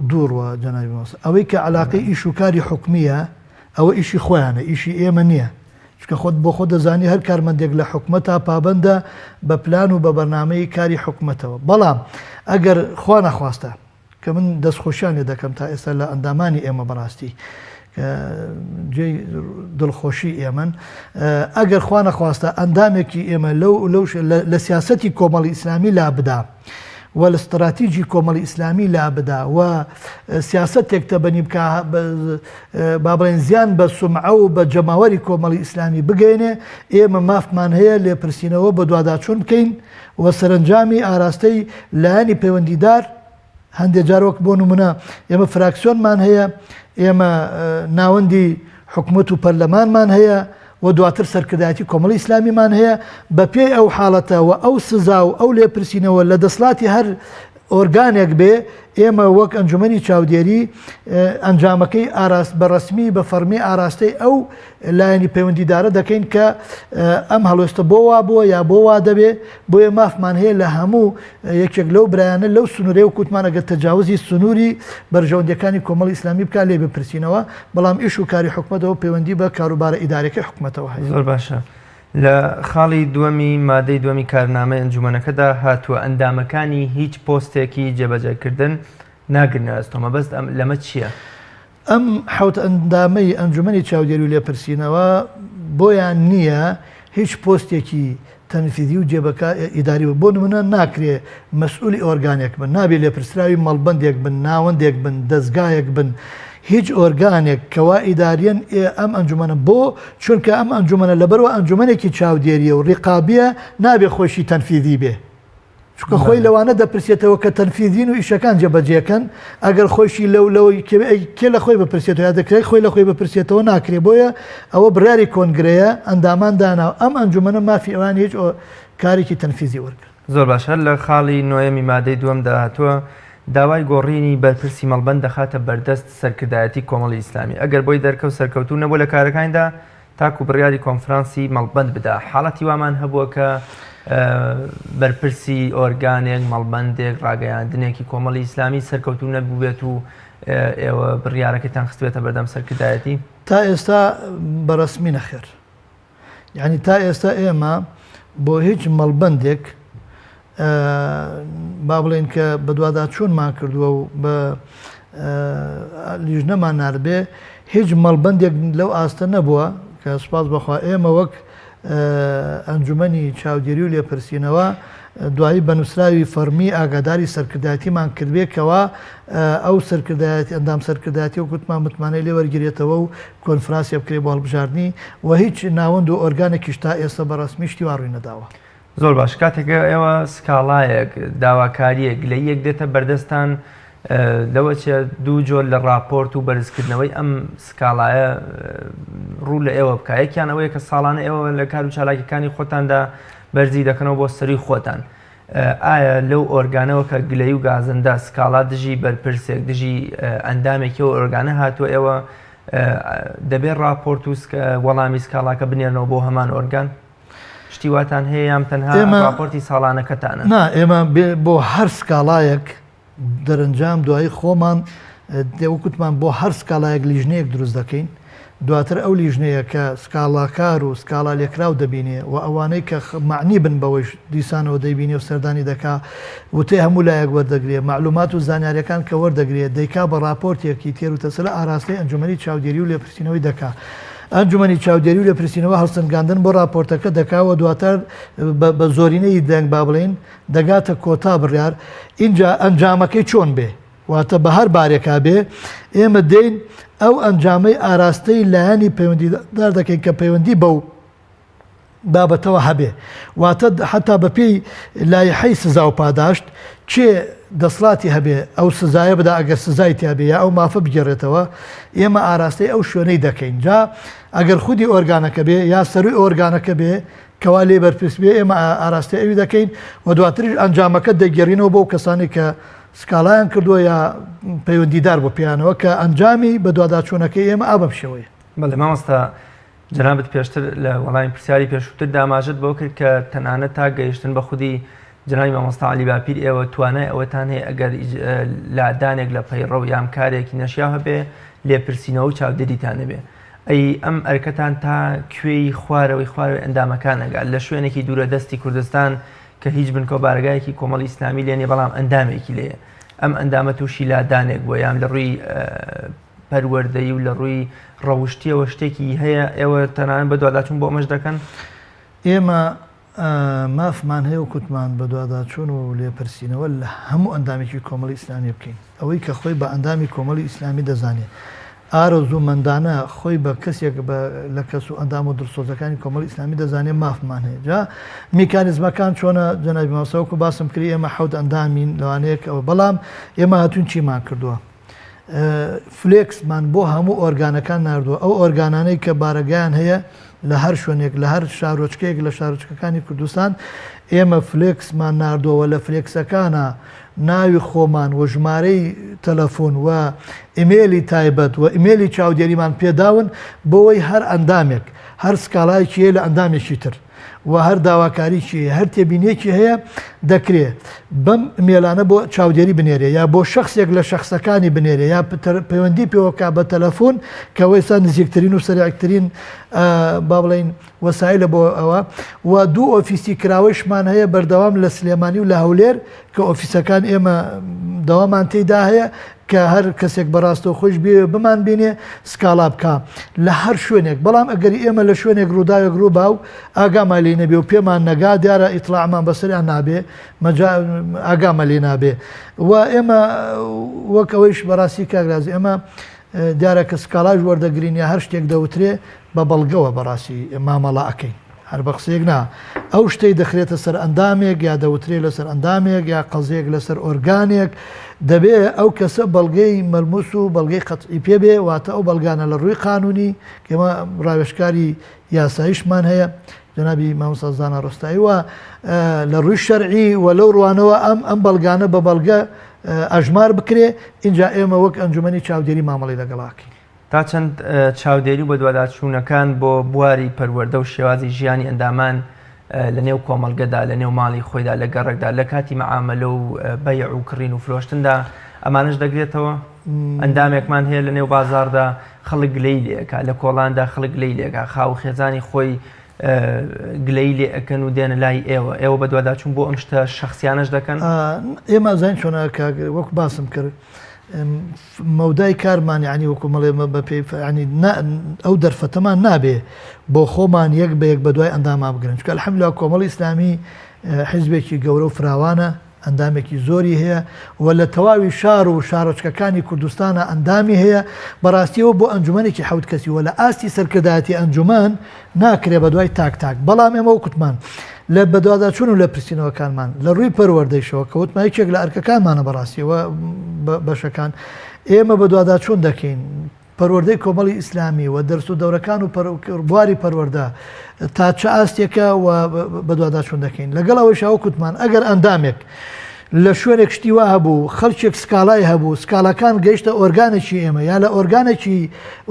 دووڕوە جەنابی مامۆستا ئەوەی کە عەلاقەی ئیش و کاری حکومیە ئەوە ئیشی خۆیانە ئیشی ئێمە نییە چونکە خۆت بۆ خۆ دەزانی هەر کارمەندێک لە حکوومەتە پابەندە بە پلان و بە بەرنامەی کاری حکوومەتەوە. بەڵام ئەگەر خوا نەخواستە کە من دەستخۆشیانێ دەکەم تا ئێستا لە ئەندامانی ئێمە بەڕاستی جێی دڵخۆشی ئێمن ئەگەر خوا نەخواستە ئەندامێکی ئێمە لە سیاسەتی کۆمەڵی ئیسلامی لا بدا و لە استراتیجی کۆمەڵی ئیسلامی لا بدا و سیاسەتێک تەبەنی بکە با بڵێن زیان بە سومعە و بە جەماوەری کۆمەڵی ئیسلامی بگەینێ ئێمە مافمان هەیە لێپرسینەوە بە دواداچوون بکەین و سەرنجامی ئاراستەی لایەنی پەیوەندیدار هەندێک جارۆک بۆ نمونە ئێمە فراکسیۆنمان هەیە، ئێمە ناوەندی حکومت و پەرلەمانمان هەیە و دواتر سەرکردایەتی کۆمەڵی ئیسلامیمان هەیە. بە پێی ئەو حاڵەتەوە ئەو سزا و ئەو لێپرسینەوە لە دەسڵاتی هەر ئۆرگانێک بێ، ئێمە وەک ئەنجومەنی چاودێری ئەنجامەکەی بەڕسمی بە فەرمی ئاراستەی ئەو لایەنی پەیوەندیدارە دەکەین کە ئەم هەڵۆستە بۆ وا بووە یا بۆ وا دەبێ. بۆیە مافمان هەیە لە هەموو یەکێک لەو برایانە لەو سنوورێ و کووتمانەگە تەجاوزی سنووری بەرژەوەندەکانی کۆمەڵی ئیسلامی بکە لێ بپرسینەوە، بەڵام ئیش و کاری حکومەتەوە پەیوەندی بە کاروبارە ئیدارەکەی حکومەتەوە هەیە. زۆر باشە. لە خاڵی دووەمی مادەی دووەمی کارنامەی ئەنجومەنەکەدا هاتووە ئەندامەکانی هیچ پۆستێکی جێبەجێکردن ناگرنەوەستۆمە بەست لەمە چییە؟ ئەم حوت ئەندامەی ئەنجومەنی چاودێری و لێپرسینەوە بۆیان نییە هیچ پۆستێکی تەنفیدی و جێبەکە ئیداری بۆ نمونە ناکرێ مەسئولی ئۆرگانێک بن، نابێت لێپرسراوی مەڵبەندێک بن، ناوەندێک بن، دەستگایەک بن، هیچ ئۆرگانێک کەوا ئیداریەن ئەم ئەنجومەنە بۆ چونکە ئەم ئەنجومەنە لەبەرەوە ئەنجومەنێکی چاودێریە و ڕقابیە نابێ خۆشی تەنفیدی بێ، چونکە خۆی لەوانە دەپرسێتەوە کە تەنفیدین و ئیشەکان جێبەجێکەن. ئەگەر خۆشی لەوەی کێ لە خۆی بپرسێتەوە یا دەکرێت خۆی لە خۆی بپرسێتەوە ناکرێ. بۆیە ئەوە براری کۆنگرەیە ئەندامان داناوە ئەم ئەنجومەنە مافی ئەوان هیچ کارێکی تەنفیزی وەرگرت. زۆر باشە. لە خاڵی نوێمی مادەی دووەمدا هاتووە داوای گۆڕینی بەرپرسی مەڵبەند دەخاتە بەردەست سەرکردایەتی کۆمەڵی ئیسلامی ئەگەر بۆی دەرکەوت سەرکەوتو نەبوو لە کارەکانیدا تاکو بڕیاری کۆنفرانسی مەڵبەند بدا. حاڵەتی وامان هەبووە کە بەرپرسی ئۆرگانێک مەڵبەندێک ڕاگەیاندنێکی کۆمەڵی ئیسلامی سەرکەوتو نەبوو بێت و ئێوە بڕیارەکەتان خستوێتە بەردەم سەرکردایەتی. تا ئێستا بەڕسمی نەخێر، یعنی تا ئێستا ئێمە بۆ هیچ مەڵبەندێک با بڵێن کە بە دوواداچوونمان کردووە و بە لیژنەمان ناربێ هیچ مەڵبەندێک لەو ئاستە نەبووە کە سوپاس بەخوا ئێمە وەک ئەنجومەنی چاودێری و لێپرسینەوە دوایی بەنووسراوی فەرمی ئاگاداری سەرکردایەتیمان کردبێ کەوا ئەو سەرکردایەتی ئەندام سەرکردایەتی و گوتمان متمانەی لێ وەرگێتەوە و کۆنفرانسیە بکرێ بۆ هەڵبژاردننی و هیچ ناوەند و ئۆرگانێکیش تا ئێستا بەڕسمی شتی وا ڕووی نەداوە. زۆر باش. کاتێکە ئێوە سکاڵایەک داواکاریەک لە یەک دێتە بەردەستان لەوە چێ دوو جۆر لە راپۆرت و بەرزکردنەوەی ئەم سکاڵایە ڕوو لە ئێوە بکە. یەکیان ئەوەیە کە ساڵانە ئێوە لە کار و چالاکیەکانی خۆتاندا بەرزی دەکەنەوە بۆ سەری خۆتان. ئایا لەو ئۆرگانەوە کە گلەی و گازندا سکاڵا دژی بەرپرسێک دژی ئەندامێکی و ئۆرگانە هاتووە ئێوە دەبێت راپۆرت و وەڵامی سکاڵاکە بنێرنەوە بۆ هەمان ئۆرگان؟ شتی واتان هەیە یان تەنها راپۆرتی ساڵانەکەتانە؟ نا، ئێمە بۆ هەر سکاڵایەک دەرەنجام دوایی خۆمان دێوەکوتمان بۆ هەر سکاڵایەک لیژنەیەک دروست دەکەین. دواتر ئەو لیژنەیە کە سکاڵاکار و سکاڵا لێکراو دەبینێ و ئەوانەی کە معنی بن بەوەی دیسانەوە دەیبینێ و سەردانی دەکا وتەی هەموو لایەک وەردەگرێت، معلومات و زانیاریەکان کە وەردەگرێت دەیکا بە راپۆرتێکی تێر و تەسەلە ئاراستەی ئەنجومەنی چاودێری و لێپرسینەوەی دەکا. ئەنجومەنی چاودێری و لێپرسینەوە هەڵسەنگاندن بۆ راپۆرتەکە دەکاوە، دواتر بە زۆرینەی دەنگ با بڵێن دەگاتە کۆتا بڕیار. اینجا ئەنجامەکەی چۆن بێ واتە بە هەر بارێکا بێ ئێمە دێین ئەو ئەنجامەی ئاراستەی لایەنی پەیوەندیدار دەکەین کە پەیوەندی بەو بابەتەوە هەبێ، واتە حتا بە پێی لایحەی سزا و پاداشت چێ دەسڵاتی هەبێ ئەو سزایە بدا ئەگەر سزای تیابێ یا ئەو مافە بگێڕێتەوە ئێمە ئاراستەی ئەو شوێنەی دەکەین. جا ئەگەر خودی ئۆرگانەکە بێ یا سەروی ئۆرگانەکە بێ کەوا لێ بەرپرس بێ ئێمە ئاراستی ئەوی دەکەین و دواتریش ئەنجامەکە دەگەڕینەوە بۆ کەسانی کە سکاڵایان کردووە یا پەیوەندیدار بۆ پیانەوە کە ئەنجامی بە دوواداچوونەکەی ئێمە ئابە بشەوەیە. بەڵێ مامۆستا جەنابەت پێشتر لە وەڵامی پرسیاری پێشووتر داماژت بۆ کرد کە تەنانەت تا گەیشتن بە خودی جەنابی مامۆستا عەلی باپیر ئێوە توانای ئەوەتان هەیە ئەگەر لادانێک لە پەیڕە و یام کارێکی نەشیا هەبێ لێپرسینەوە و چاودێریتان هەبێ. ئەی ئەم ئەرکەتان تا کوێی خوارەوەی ئەندامەکان ئەگەر لە شوێنێکی دوورە دەستی کوردستان کە هیچ بنکۆ بارگایەکی کۆمەڵی ئیسلامی لێنێ بەڵام ئەندامێکی لێیە، ئەم ئەندامە تووشی لادانێک بووە یان لە ڕووی پەروەردەیی و لە ڕووی ڕەوشتیەوە شتێکی هەیە ئێوە تەنانەت بە دوواداچوون بۆ ئەمەش دەکەن؟ ئێمە مافمان هەیە و کوتمان بە دوواداچوون و لێپرسینەوە لە هەموو ئەندامێکی کۆمەڵی ئیسلامی بکەین، ئەوەی کە خۆی بە ئەندامی کۆمەڵی ئیسلامی دەزانێت ئارەزوومەندانە خۆی بە کەسێک لە کەس و ئەندام و دڵسۆزەکانی کۆمەڵی ئیسلامی دەزانێت مافمان هەیە جا میکانیزمەکان چۆنە جەنابی مامۆستاوەکو باسم کردی ئێمە حەوت ئەندامین لەوانەیە ئەوە بەڵام ئێمە هاتوون چیمان کردووە فلێکسمان بۆ هەموو ئۆرگانەکان نردووە ئەو ئۆرگانانەی کە بارەگەیان هەیە لە هەر شوێنێک لە هەر شارۆچکەیەک لە شارۆچکەکانی کوردستان ئێمە فلێکسمان نردووە لە فلێکسەکانە ناوی خۆمان و ژمارەی تەلەفۆن و ئیمێلی تایبەت و ئیمێلی چاودێریمان پێداون بۆەوەی هەر ئەندامێک هەر سکاڵایکی هەیە لە ئەندامێکی تر و هەر داواکاریی هەر تێبینێکی هەیە دەکرێت بەم مێلانە بۆ چاودێری بنێرێ یا بۆ شخصێک لە شخصەکانی بنێرێ یا پەیوەندی پێوەکە بە تەلەفۆن کەەوەی سا نزیکترین و سەریعترین با بڵین وەسایلە بۆ ئەوە و دوو ئۆفیسی کراوەشمان هەیە بەردەوام لە سلێمانی و لە هەولێر کە ئۆفیسەکان ئێمە دەوامان تێدا هەیە کە هەر کەسێک بەڕاستە خۆش بێ بمان بینێ سکاڵا بکە لە هەر شوێنێک بەڵام ئەگەری ئێمە لە شوێنێک ڕووداوێک ڕووبا و ئاگامان لێ نەبێ و پێمان نەگا دیارە ئیطلاعمان بەسەریان نابێ ئاگامە لێ نابێ و ئێمە وەک ئەوەیش بەڕاستی کاگرازی ئێمە دیارە کە سکاڵاژ وەردەگرین یا هەر شتێک دەوترێ بە بەڵگەوە بەڕاستی مامەڵا ئەەکەین هەر بە قسەیەک نا ئەو شتەی دەخرێتە سەر ئەندامێک یا دەوترێت لەسەر ئەندامێک یا قەزەیەک لەسەر ئۆرگانێک دەبێ ئەو کەسە بەڵگەی مەلموس و بەڵگەی قەتعی پێبێ واتە ئەو بەڵگانە لە ڕووی قانونی کەمە ڕاوێژکاری یاساییشمان هەیە جەنابی مامۆستا زانا ڕۆستایی وە لە ڕووی شەرعی و لەو ڕوانەوە ئەم بەڵگانە بە بەڵگە ئەژمار بکرێ اینجا ئێمە وەک ئەنجومەنی چاودێری مامەڵی لەگەڵاکەین تا چەند چاودێری بۆ دوواداچوونەکان بۆ بواری پەروەردە و شێوازی ژیانی ئەندامان لە نێو کۆمەڵگەدا لە نێو ماڵی خۆیدا لە گەڕێکدا لە کاتی مەعاملە و بەیع و کڕین و فرۆشتندا ئەمانش دەگرێتەوە ئەندامێکمان هەیە لە نێو بازاردا خەڵک گلەی لێکە لە کۆڵاندا خەڵک گلەی لێکە خاو خێزانی خۆی گلەی لێ ئەەکەن و دێنە لای ئێوە بە دوواداچوون بۆ ئەم شتە شخصیانەش دەکەن ئێمە زین چۆنە وەک باسم کرد مەودای کارمان ینی وەکو مەڵێ بە پێی ئەو دەرفەتەمان نابێ بۆ خۆمان یەک بە یەک بە دوای ئەنداما بگرن چکە الحەمدوللا کۆمەڵی ئیسلامی حیزبێکی گەورە و فراوانە ئەندامێکی زۆری هەیە و لە تەواوی شار و شارۆچکەکانی کوردستانە ئەندامی هەیە بەڕاستیەوە بۆ ئەنجومەنێکی حەوت کەسی وە لە ئاستی سەرکردایەتی ئەنجومەن ناکرێ بە دوای تاک بەڵام ئێمە وکوتمان لە بەدواداچوون و لە پرسیینەوەکانمان لە ڕووی پەروەردەیشەوە کەوتمە یەکێک لە ئەرکەکانمانە بەڕاستیەوە بەشەکان ئێمە بە دوواداچوون دەکەین پەروەردەی کۆمەڵی ئیسلامی و دەرس و دەورەکان و بواری پەروەردە تا چه ئاستێکە و بە دوواداچوون دەکەین لەگەڵ ئەوەی شاو کوتمان ئەگەر ئەندامێک لە شوێنێک شتیوە هەبوو خەڵکێک سکاڵای هەبوو سکاڵەکان گەیشتە ئۆرگانێکی ئێمە یا لە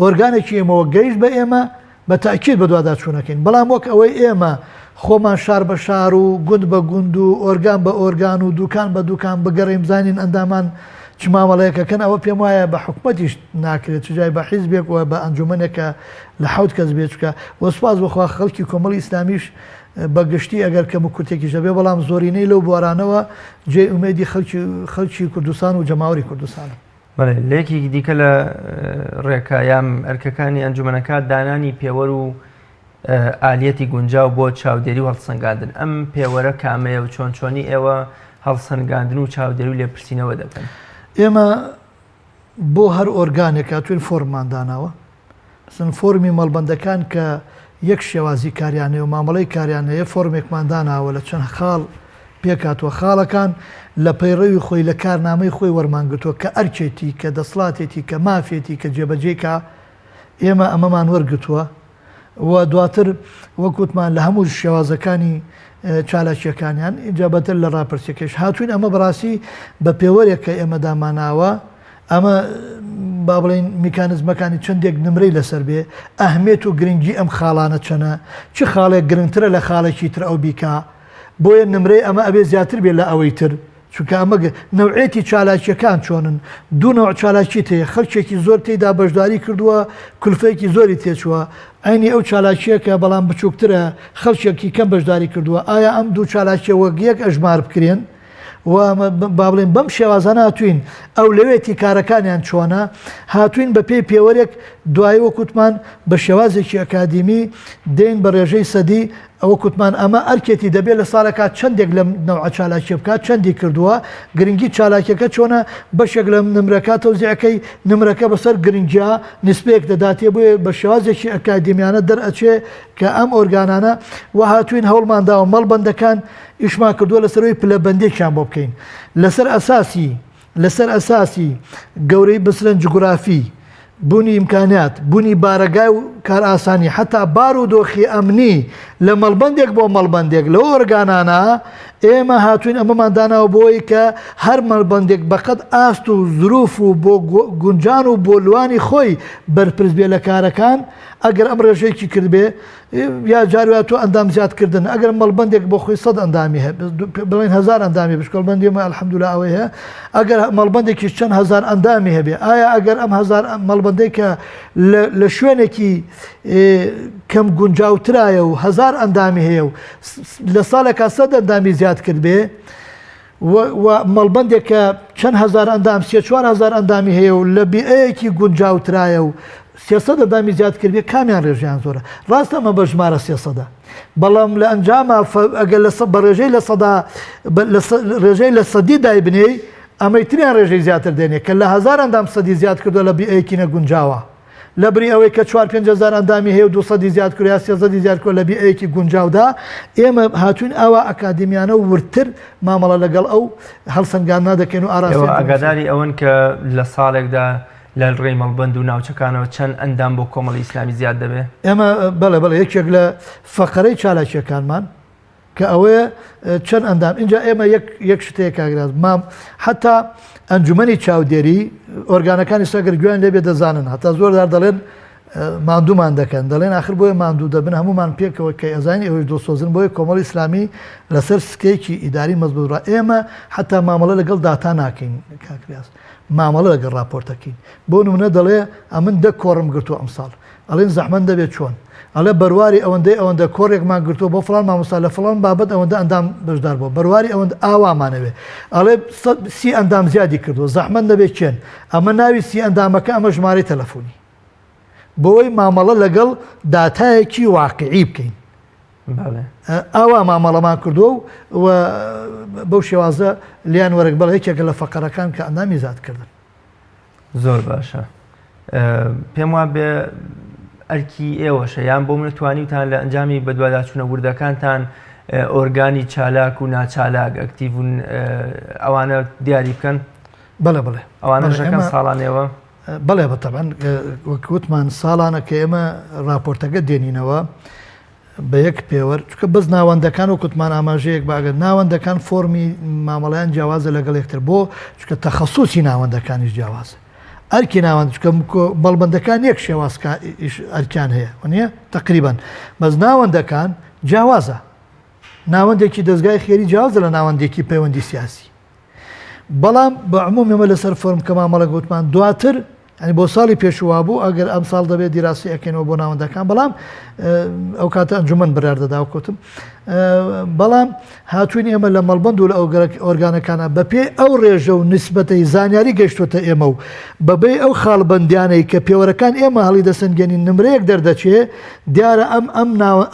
ئۆرگانێکی ئێمەوە گەیشت بە ئێمە بە تاکید بە دوواداچوونەکەین بەڵام وەک ئەوەی ئێمە خۆمان شار بە شار و گوند بە گوند و ئۆرگان بە ئۆرگان و دوکان بە دوکان بگەڕێ بزانین ئەندامان چ مامەڵەیەکەکەن ئەوە پێم وایە بە حکومەتیش ناکرێت چجای بە حیزبێک و بە ئەنجومەنێکە لە حەوت کەس بێت چکە وەسپاس بخوا خەڵکی کۆمەڵی ئیسلامیش بەگشتی ئەگەر کەم و کورتێکیش دەبێ بەڵام زۆرینەی لەو بوارانەوە جێ ئومێدی خەڵکی کوردستان و جەماوەری کوردستانە لەیەکی دیکە لە ڕێکایام ئەرکەکانی ئەنجومەنەکە دانانی پێوەەر و ئالیەتی گونجاو بۆ چاودێری و هەڵسەنگاندن ئەم پێوەرە کامەیە و چۆنی ئێوە هەڵسەنگاندن و چاودێری و لێپرسینەوە دەکەن ئێمە بۆ هەر ئۆرگانێکە توێن فۆرممانداناوە سن فۆرمی مەڵبەندەکان کە یەک شێوازی کاریانەیە و مامەڵەی کاریانەیە فۆرمێکمانداناوە لە چەند خاڵ پێکاتوە خاڵەکان لە پەیڕەوی خۆی لە کارنامەی خۆی وەرمانگرتووە کە ئەرچێتی کە دەسڵاتێتی کە مافێتی کە جێبەجێکە ئێمە ئەمەمان وەرگتووە و دواتر وەکوتمان لە هەموو شێوازەکانی چالاکیەکانیان ئیجابەتر لە ڕاپرسیەکەش هاتوین ئەمە بەڕاستی بە پێوەرێک کە ئێمە داماناوە ئەمە با بڵین میکانزمەکانی چندێک نمرەی لەسەر بێ ئەهمێت و گرنگی ئەم خاڵانە چەنە چ خاڵێک گرنگترە لە خاڵێکی تر ئەو بیکا بۆیە نمرەی ئەمە ئەبێ زیاتر بێت لە ئەوەی تر چونکە ئەمە نەوعێتی چالاکیەکان چۆنن دوو نەوع چالاکی هەیە خەڵکێکی زۆر تێیدا بەشداری کردووە کولفەیەکی زۆری تێچووە ئەینی ئەو چالاکیەکە بەڵام بچووکترە خەڵکێکی کەم بەشداری کردووە ئایا ئەم دوو چالاکیە وەگیەک ئەژمار بکرێن و با بڵێن بەم شێوازانە هاتوین ئەو لەوێتی کارەکانیان چۆنە هاتوین بە پێی پێوەرێک دوایی وەکوتمان بە شێوازێکی ئەکادیمی دێن بە ڕێژەی سەدی ئەوە کوتمان ئەمە ئەرکێتی دەبێت لە ساڵەکە چەندێک لە نەوع چالاکی بکات چەندی کردووە گرنگی چالاکیەکە چۆنە بەشێک لە نمرەکە تەوزیعەکەی نمرەکە بەسەر گرنگیا نسبەیەک دەداتێ بۆیە بە شێوازێکی ئەکادیمیانە دەرئەچێ کە ئەم ئۆرگانانە و هاتوین هەوڵمانداوە مەڵبەندەکان ئیشمان کردووە لەسەرەوەی پلەبەندێکیان بۆ بکەین لەسەر ئەساسی گەورەی بسرەن جوگرافی بوونی ئیمکانات بوونی بارەگای و کار ئاسانی حتا بار و دۆخی ئەمنی لە مەڵبەندێک بۆ مەڵبەندێک لەوە ئۆرگانانە ئێمە هاتوین ئەمەمانداناوە بۆی کە هەر مەڵبەندێک بەقەت ئاست و زروف و بۆ گونجان و بۆ لوانی خۆی بەرپرس بێ لە کارەکان ئەگەر ئەم ڕێژەیەکی کردبێ یا جاروات و ئەندام زیادکردن ئەگەر مەڵبەندێک بۆ خۆی 100 ئەندامی هەیە بڵێن 1000 ئەندامی بشکۆڵبەندێمە ئەلحەمدولیلا ئەوەی هەیە ئەگەر مەڵبەندێکی چەند 1000 ئەندامی هەبێ ئایا ئەگەر ئەم 1000 مەڵبەندەی کە لە شوێنێکی کەم گونجاوترایە و 1000 ئەندامی هەیە و لە ساڵێکا 100 ئەندامی زیاد کرد بێ و مەڵبەندێک کە چەند 1000 ئەندام 4 ئەندامی هەیە و لە بیئەیەکی گونجاوترایە و 300 ئەندامی زیاد کرد بێ کامیان ڕێژیان زۆرە ڕاست ئەمە بە ژمارە 300 بەڵام لە ئەنجامە ئەگەر بە ڕێژەی لە ڕێژەی لە سەدی دای بنێی ئەمەی تریان ڕێژەی زیاتر دێنێ کە لە 1000 ئەندام سەدی زیاد کردو لە بیئەیەکی نەگونجاوە لە بری ئەوەی کە 4-5 ئەندامی هەیە و 200 زیاد کرد یا 300 زیاد کرد لە بیئەیەکی گونجاودا ئێمە هاتوین ئەوە ئەکادیمیانە و ورتر مامەڵە لەگەڵ ئەو هەڵسەنگاندنا دەکەین و ئاراسی ئەگاداری ئەوەن کە لە ساڵێکدا لە ڕێی مەڵبەند و ناوچەکانەوە چەند ئەندام بۆ کۆمەڵی ئیسلامی زیاد دەبێت ئێمە بەڵێ یەکێک لە فەقەرەی چالاکیەکانمان کە ئەوەیە چەند ئەندام اینجا ئێمە یەک شتەیە کاگراز مام حتا ئەنجومەنی چاودێری ئۆرگانەکانی سەگەر گوێیان لێبێ دەزانن هەتا زۆردار دەڵێن ماندوومان دەکەن دەڵێن آخر بۆیە ماندوو دەبن هەمومان پێکەوە کە ئەزانی ئەوەی دۆسۆزن بۆیە کۆمەڵی ئیسلامی لەسەر سکەیەکی ئیداری مەزبوطڕە ئێمە حتا مامەڵە لەگەڵ داتا ناکەین کاکراز مامەڵە لەگەڵ راپۆرتەکەین بۆ نمونە دەڵێ ئەمن 10 کۆڕم گرتووە ئەمساڵ ئەڵێن زەحمەت دەبێت چۆن ئەڵێ بەرواری ئەوەندە کۆڕێکمان گرتووە بۆ فڵان مامۆستا لە فڵان بابەت ئەوەندە ئەندام بەشدار بوو بەرواری ئەوەندە ئاوامانەوێ ئەڵێ 30 ئەندام زیادی کردووە زەحمەت دەبێت چێن ئەمە ناوی 30 ئەندامەکە ئەمە ژمارەی تەلەفۆنی بۆی مامەڵە لەگەڵ داتایەکی واقعی بکەین ئاوا مامەڵەمان کردووە و بەو شێوازە لیان وەرەک بەڵێ یەکێک لە فەقەرەکان کە ئەندامی زیادکردن زۆر باشە پێم وا بێ ئەرکی ئێوەشە یان بۆ من توانیتان لە ئەنجامی بەدواداچوونە وردەکانتان ئۆرگانی چالاک و ناچالاک ئەکتیڤون ئەوانە دیاری بکەن بەڵێ ئەوانە ژەکەن ساڵانەوە بەڵێ بەتەبەن وەکوتمان ساڵانە کە ئێمە راپۆرتەکە دێنینەوە بە یەک پێوە چکە بەس ناوەندەکان و کوتمان ئاماژەیەک باگەن ناوەندەکان فۆرمی مامەڵیان جیاوازە لەگەڵ یەکتر بۆ چکە تەخەسوسی ناوەندەکانیش جیاوازە ئەرکی ناوەند چکە مەڵبەندەکان یەک شێواز ئەرکیان هەیە نییە تقریبان بەس ناوەندەکان جیاوازە ناوەندێکی دەستگای خێری جیاوازە لە ناوەندێکی پەیوەندی سیاسی بەڵام بە عموم ئێمە لەسەر فۆرم کە مامەڵە گوتمان دواتر ینی بۆ ساڵی پێشوا بوو ئەگەر ئەم ساڵ دەبێت دیراسی ئەکەینەوە بۆ ناوەندەکان بەڵام ئەو کاتە ئەنجومەن بڕار دەدا و کوتم بەڵام هاتوین ئێمە لە مەڵبەند و لە ئۆرگانەکانە بەپێ ئەو ڕێژە و نسبەتەی زانیاری گەشتوتە ئێمە و بەبێ ئەو خاڵبەندیانەی کە پێوەرەکان ئێمە هەڵی دەسەنگێنین نمرەیەک دەردەچێ دیارە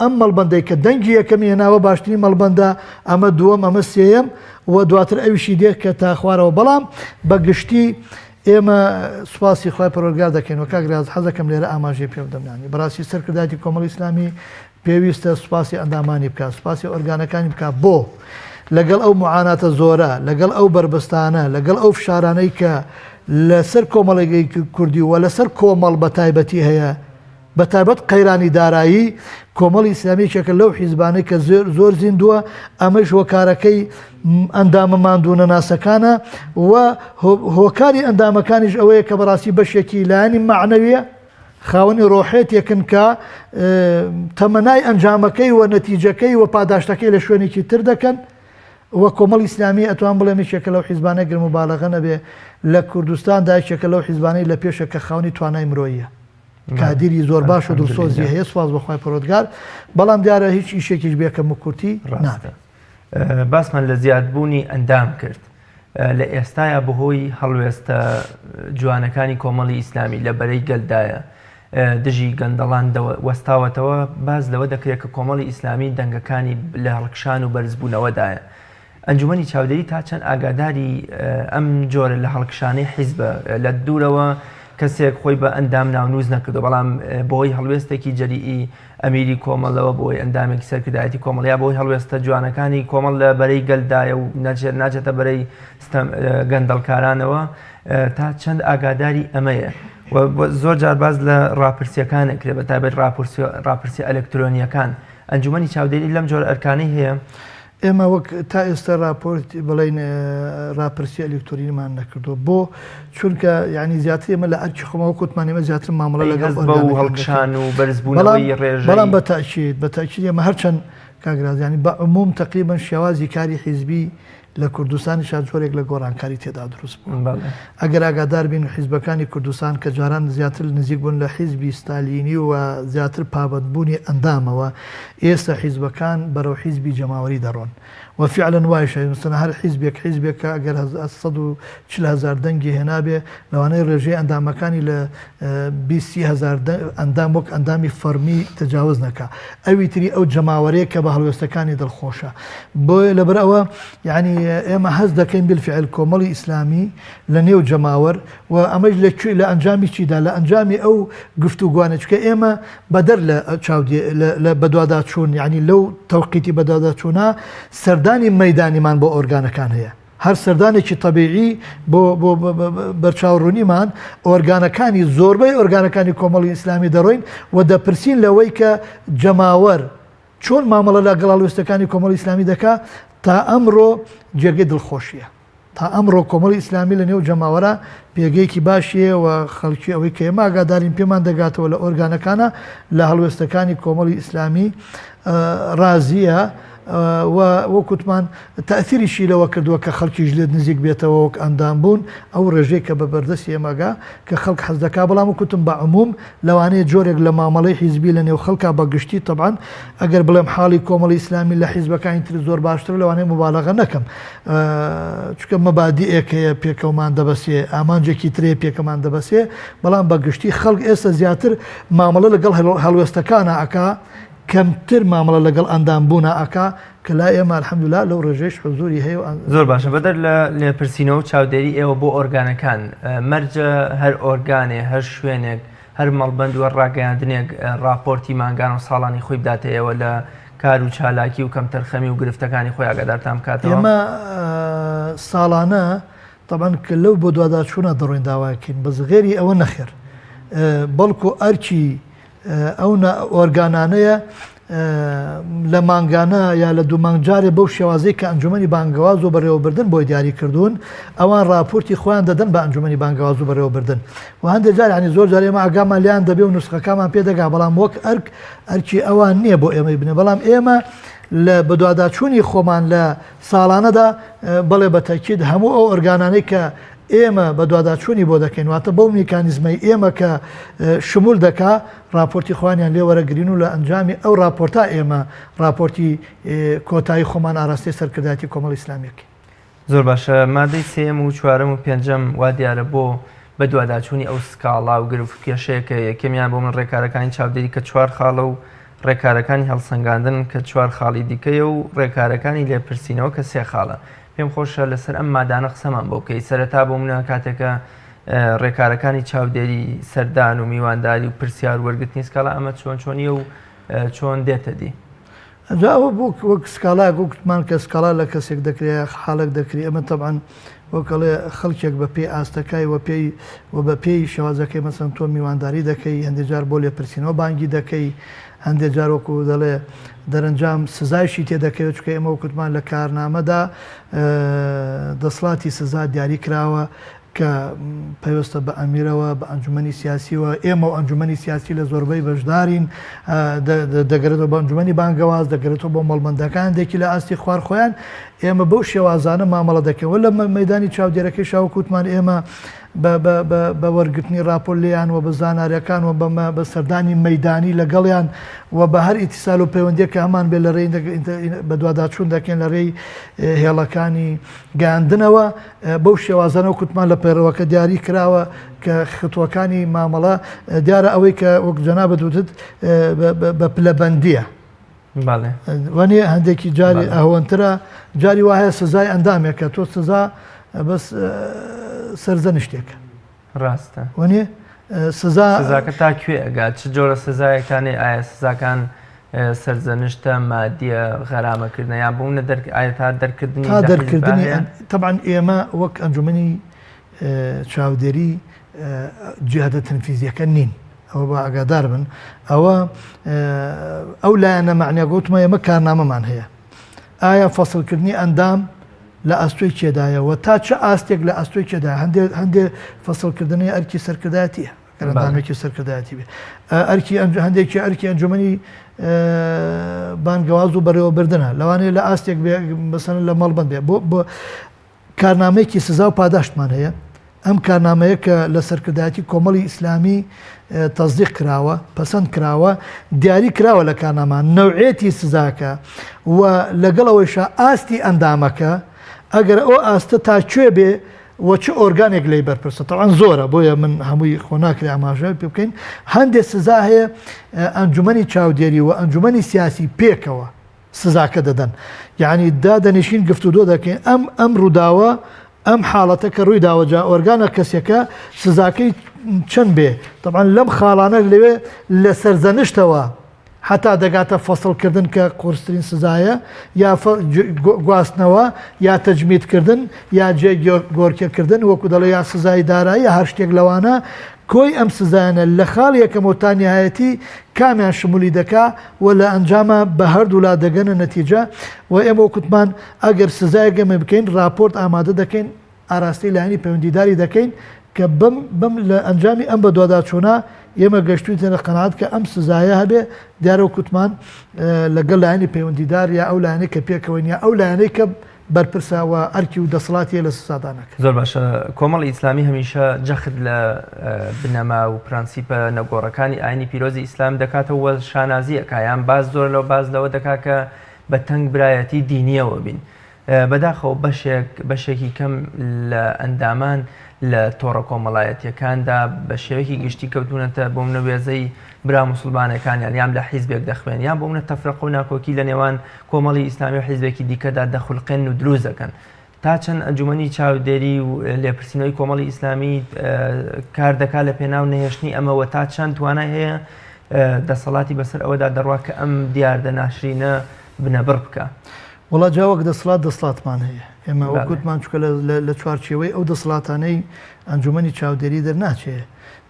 ئەم مەڵبەندەی کە دەنگی یەکەمی هێناوە باشترین مەڵبەندە ئەمە دووەم ئەمە سێیەم و دواتر ئەویشی دێت کە تا خوارەوە بەڵام بەگشتی ئێمە سوپاسی خۆی پەروەردگار دەکەین و کاگراز حەزەکەم لێرە ئاماژەی پێ بدەمنانی بەڕاستی سەرکردایەتی کۆمەڵی ئیسلامی پێویستە سوپاسی ئەندامانی بکات سوپاسی ئۆرگانەکانی بکات بۆ لەگەڵ ئەو معاناتە زۆرە لەگەڵ ئەو بربستانە لەگەڵ ئەو فشارانەی کە لەسەر کۆمەڵێکی کوردی و لەسەر کۆمەڵ بە تایبەتی هەیە بە تایبەت قەیرانی دارایی کۆمەڵی ئیسلامیێکێکە لەو حیزبانەی کە زۆر زیندووە ئەمەش هۆکارەکەی ئەندامە ماندوونە ناسەکانە و هۆکاری ئەندامەکانیش ئەوەیە کە بەڕاستی بەشێکی لایەنی معنەویە خاوەنی ڕۆحێتێکن کە تەمەنای ئەنجامەکەی و نەتیجەکەی و پاداشتەکەی لە شوێنێکی تر دەکەن و کۆمەڵی ئیسلامی ئەتوان بڵێ یەکێکە لەو حیزبانە گرم و باڵغە نەبێ لە کوردستاندا یەکێکە لەو حیزبانەی لە پێشە کە خاوەنی توانای مرۆییە کادیری زۆر باش و دڵسۆزی هەیە سوپاس بەخوای پەروەردگار بەڵام دیارە هیچ ئیشێکیش بێکەم و کورتی نابێت باسمان لە زیادبوونی ئەندام کرد لە ئێستاە بەهۆی هەڵوێستە جوانەکانی کۆمەڵی ئیسلامی لە بەرەی گەلدایە دژی گەندەڵان وەستاوەتەوە باز لەوە دەکرێت کە کۆمەڵی ئیسلامی دەنگەکانی لە هەڵکشان و بەرزبوونەوەدایە. ئەنجومەنی چاودێری تا چەند ئاگاداری ئەم جۆرە لە هەڵکشانەی حیزبە لە دوورەوە کەسێک خۆی بە ئەندام ناونووز نەکردو، بەڵام بۆی هەڵوێستێکی جەریئی ئەمیری کۆمەڵەوە بۆی ئەندامێکی سەرکردایەتی کۆمەڵیا بۆی هەڵوێستە جوانەکانی کۆمەڵ لە بەرەی گەلدایە و ناچێتە بەرەی گەندەڵکارانەوە تا چەند ئاگاداری ئەمەیە. زۆر جار باز لە ڕاپرسیەکانێکرێ بە تایبەت ڕاپرسی ئەلکترۆنیەکان. ئەنجومەنی چاودێری لەم جۆرە ئەرکانەی هەیە. ئێمە وەک تا ئێستا راپۆرت بڵین راپرسی ئەلکتۆرینمان نەکردو بۆ چونکە یعنی زیاتر ئێمە لە ئەرکی خۆمەوە کوتمان ئێمە زیاتر مامەڵە لەگەڵ هەڵکشان و بەرزبوونەوەی ڕێژەی بەڵام بەتاکید ئێمە هەرچەند کاگرازیانی بە عموم تقریبا شێوازی کاری حیزبی لە کوردستانی شادجۆرێک لە گۆڕانکاری تێدا دروست بوو. ئەگەر ئاگادار بین حیزبەکانی کوردستان کە جاران زیاتر نزیک بوون لە حیزبی ستالینی و زیاتر پابەتبوونی ئەندامەوە، ئێستا حیزبەکان بەرەو حیزبی جەماوەری دەڕۆن وفعلا وایشە مثلا هەر حیزبێکە ئەگەر 140,000 دەنگی هێنابێ لەوانەیە ڕێژەی ئەندامەکانی لە 20,000 ئەندام وەک ئەندامی فەرمی تەجاوز نەکا. ئەوی تری ئەو جەماوەرەیە کە بە هەڵوێستەکانی دڵخۆشە. بۆیە لەبەر ئەوە یعنی ئێمە هەست دەکەین بالفعل کۆمەڵی ئیسلامی لە نێو جەماوەر و ئەمەش لە ئەنجامی چیدا لە ئەنجامی ئەو گفتوگوانە چکە ئێمە بەدەر لە بەدواداچوون یعنی لەو تەوقیتی بەدواداچوونە سەردانی مەیدانیمان بۆ ئۆرگانەکان هەیە. هەر سەردانێکی تەبیعی بۆ بەرچاوڕوونیمان ئۆرگانەکانی زۆربەی ئۆرگانەکانی کۆمەڵی ئیسلامی دەڕۆین و دەپرسین لەوەی کە جەماوەر چۆن مامەڵە لە گەڵاڵوێستەکانی کۆمەڵی ئیسلامی دەکا تا ئەمڕۆ جێگەی دڵخۆشیە. تا ئەمڕۆ کۆمەڵی ئیسلامی لە نێو جەماوەرە پێگەیەکی باشیە و خەڵکی ئەوەی کە ئێمە ئاگادارین پێمان دەگاتەوە لە ئۆرگانەکانە لە هەڵوێستەکانی کۆمەڵی ئیسلامی ڕازیە و وەکوتمان تەئثیریشی لەوە کردووە کە خەڵکیش لێت نزیک بێتەوە وەک ئەندام بوون ئەو ڕێژەی کە بە بەردەستی ئێمەگا کە خەڵک حەز دەکا. بەڵام وکوتم بە عموم لەوانەیە جۆرێک لە مامەڵەی حیزبی لە نێو خەڵکا بە گشتی طبعاً ئەگەر بڵێم حاڵی کۆمەڵی ئیسلامی لە حیزبەکانی تر زۆر باشتر لەوانەیە مبالەغە نەکەم چونکە مەبادیئێک هەیە پێکەومان دەبەسێ ئامانجێکی ترێ پێکەمان دەبەسێ بەڵام بە گشتی خەڵک ئێستا زیاتر مامەڵە لەگەڵ هەڵوێستەکانە ئەکا کەمتر مامەڵە لەگەڵ ئەندام بوونە ئەکا کە لا ئێمە الحەمدوللا لەو ڕێژەیەش حزوری هەیە. زۆر باشە بەدەر لە لێپرسینەوە و چاودێری ئێوە بۆ ئۆرگانەکان مەرجە هەر ئۆرگانێ هەر شوێنێک هەر مەڵبەند وە ڕاگەیاندنێک راپۆرتی مانگان و ساڵانی خۆی بداتە ئێوە لە کار و چالاکی و کەم تەرخەمی و گرفتەکانی خۆی ئاگادارتان بکاتەوە. ئێمە ساڵانە طبعاً کە لەو بۆ دوواداچوونە دەڕۆین داواکەین بەس غێری ئەوە نەخێر بەڵکو ئەرکی ئەو ئۆرگانانەیە لە مانگانە یا لە دوو مانگجارێ بەو شێوازەی کە ئەنجومەنی بانگەواز و بەڕێوەبردن بۆی دیاری کردوون ئەوان راپۆرتی خۆیان دەدەن بە ئەنجومەنی بانگەواز و بەڕێوەبردن و هەندێک جار ینی زۆر جار ئێمە ئاگامان لیان دەبێ و نوسخەکانمان پێدەگا بەڵام وەک ئەرکی ئەوان نییە بۆ ئێمەی بنێ. بەڵام ئێمە لە بەدواداچوونی خۆمان لە ساڵانەدا بەڵێ بەتەکید هەموو ئەو ئۆرگانانەی کە ئێمە بە دوواداچوونی بۆ دەکەین واتە بەو میکانیزمەی ئێمە کە شمول دەکا راپۆرتی خوانیان لێ وەرەگرین و لە ئەنجامی ئەو راپۆرتا ئێمە راپۆرتی کۆتایی خۆمان ئاراستەی سەرکردایەتی کۆمەڵی ئیسلامیەکەی. زۆر باشە مادەی سێم و چوارەم و پێنجەم وا دیارە بۆ بە دوواداچوونی ئەو سکاڵا و گرفت کێشەیەکە یەکەمیان بۆ من ڕێکارەکانی چاودێری کە 4 خاڵە و ڕێکارەکانی هەڵسەنگاندن کە 4 خاڵی دیکەیە و ڕێکارەکانی لێپرسینەوە کە 3 خاڵە. پێم خۆشە لەسەر ئەم مادانە قسەمان بۆ بکەی. سەرەتا بۆ منە کاتێکە ڕێکارەکانی چاودێری سەردان و میوانداری و پرسیار وەرگرتنی سکاڵا ئەمە چۆنیە و چۆن دێتە دی؟ ئەوە بۆ وەک سکاڵا گوتمان کە سکاڵا لە کەسێک دەکرێت حاڵک دەکری ئەمە طبعاً وەکەڵێ خەڵکێک بە پێی ئاستەکای و بە پێی شێوازەکەی مەسەن تۆ میوانداری دەکەی هەندێک جار بۆ لێپرسینەوە بانگی دەکەی هەندێک جار وەکو دەڵێ دەرەنجام سزایشی تێدەکەوێت چکە ئێمە وەکوتمان لە کارنامەدا دەسڵاتی سزا دیاری کراوە کە پەیوەستە بە ئەمیرەوە بە ئەنجومەنی سیاسیوە ئێمە و ئەنجومەنی سیاسی لە زۆربەی بەشدارین دەگرێتەوە بە ئەنجومەنی بانگەواز دەگرێتەوە بۆ مەڵبەندەکانێکی لە ئاستی خوارخۆیان ئێمە بەو شێوازانە مامەڵە دەکەوە لە مەیدانی چاودێرەکەی شاوکوتمان ئێمە بە وەرگرتنی راپۆر لیان و بە زاناریەکان و بە سەردانی مەدانی لەگەڵیان و بە هەر ئیتیسال و پەیوەندیە کە هەمان بێ لە ڕێی بە دوواداچوون دەکەن لە ڕێی هێڵەکانی گەاندنەوە بەو شێوازانەوە کوتمان لە پەیڕەوەکە دیاری کراوە کە خطوەکانی مامەڵە دیارە ئەوەی کە وەک جەنابەت وتت بە پلەبەندیە وانێ هەندێکی جاری ئەوەنترە جاری وایە سزای ئەندامێکە تۆ سزا بەس سەرزەنشتێکە ڕاستە وانێ سزاکە تا کوێ ئەگات چ جۆرە سزایەکانی ئایا سزاکان سەرزەنشتە مادیە غەرامەکردن یان بوونە ئایا تا دەرکردنی طبعاً ئێمە وەک ئەنجومەنی چاودێری جیهادە تەنفیزیەکە نین ئەوە بە ئاگادار بن ئەوە ئەو لایەنە معنیە گوتمە ئێمە کارنامەمان هەیە ئایا فەسڵکردنی ئەندام لە ئەستۆی کێدایەوە تا چه ئاستێک لە ئەستۆی کێدای هەندێک فەسڵکردنی ئەرکی سەرکردایەتیە کەرەندامێکی سەرکردایەتی بێ ئەرکی هەندێکی ئەرکی ئەنجومەنی بانگەواز و بەڕێوەبردنە لەوانەیە لە ئاستێک بەسەن لە مەڵبەند بێ بۆ کارنامەیەکی سزا و پاداشتمان هەیە ئەم کارنامەیە کە لە سەرکردایەتی کۆمەڵی ئیسلامی تەزدیق کراوە پەسەند کراوە دیاری کراوە لە کارنامان نەوعێتی سزاکە و لەگەڵەوەیشە ئاستی ئەندامەکە ئەگەر ئەو ئاستە تا کوێ بێ وە چ ئۆرگانێک لی بەرپرسە تەوان زۆرە بۆیە من هەمووی خۆناکری ئاماژە پێ بکەین هەندێک سزا هەیە ئەنجومەنی چاودێری و ئەنجومەنی سیاسی پێکەوە سزاکە دەدەن یعنی دادەنیشین گفتوگۆ دەکەین ئەم ڕووداوە ئەم حاڵەتە کە ڕووی داوەجا ئۆرگانە کەسێکە سزاکەی چەند بێ طبعاً لەم خاڵانە لەوێ لە سەرزەنشتەوە حتا دەگاتە فەسڵکردن کە قورسترین سزایە یا گواستنەوە یا تەجمیدکردن یا جێ گۆرکێکردن وەکو دەڵێ یا سزای دارایی هەر شتێک لەوانە کۆی ئەم سزایانە لە خاڵ یەکەمەوەتانیایەتی کامیان شمولی دەکا و لە ئەنجامە بە هەردوو لا دەگەنە نەتیجە و ئێمە کوتمان ئەگەر سزایەگەمە بکەین راپۆرت ئامادە دەکەین ئاراستی لایانی پەیوەندیداری دەکەین کە بم لە ئەنجامی ئەم بە دوواداچوونە ئێمە گەشتویتە قەناعەت کە ئەم سزایە هەبێ دیارە کوتمان لەگەڵ لایانی پەیوەندیدار یا ئەو لایەنەی کە پێکەوەین یا ئەو لایەنەی کە بەرپرساوە ئەرکی و دەسەڵاتیە لە سزادانەکە زۆر باشە کۆمەڵی ئیسلامی هەمیشە جەخت لە بنەما و پرانسیپە نەگۆڕەکانی ئاینی پیرۆزی ئیسلام دەکاتەوە شانازیەکە یان باز زۆر لەو باز لەوە دەکا کە بە تەنگ برایەتی دینیەوە بین بەداخەوە بەشێکی کەم لە ئەندامان لە تۆڕە کۆمەڵایەتیەکاندا بە شێوەیەکی گشتی کەوتونەتە بۆ منە وێزەی برا موسڵمانەکانیان یان لە حیزبێک دەخوێن یان بۆ منە تەفرەق و ناکۆکی لە نێوان کۆمەڵی ئیسلامی و حیزبێکی دیکەدا دەخولقێن و دروست دەکەن تا چەند ئەنجومەنی چاودێری و لێپرسینەوەی کۆمەڵی ئیسلامی کار دەکات لە پێناو نەهێشتنی ئەمەوە تا چەند توانای هەیە دەسەڵاتی بەسەر ئەوەدا دەڕوات کە ئەم دیاردە ناشرینە بنەبڕ بکە وڵا جاوەک دەسڵاتمان هەیە ئێمە وەکوتمان چکە لە چوارچێوەی ئەو دەسڵاتانەی ئەنجومەنی چاودێری دەرناچێت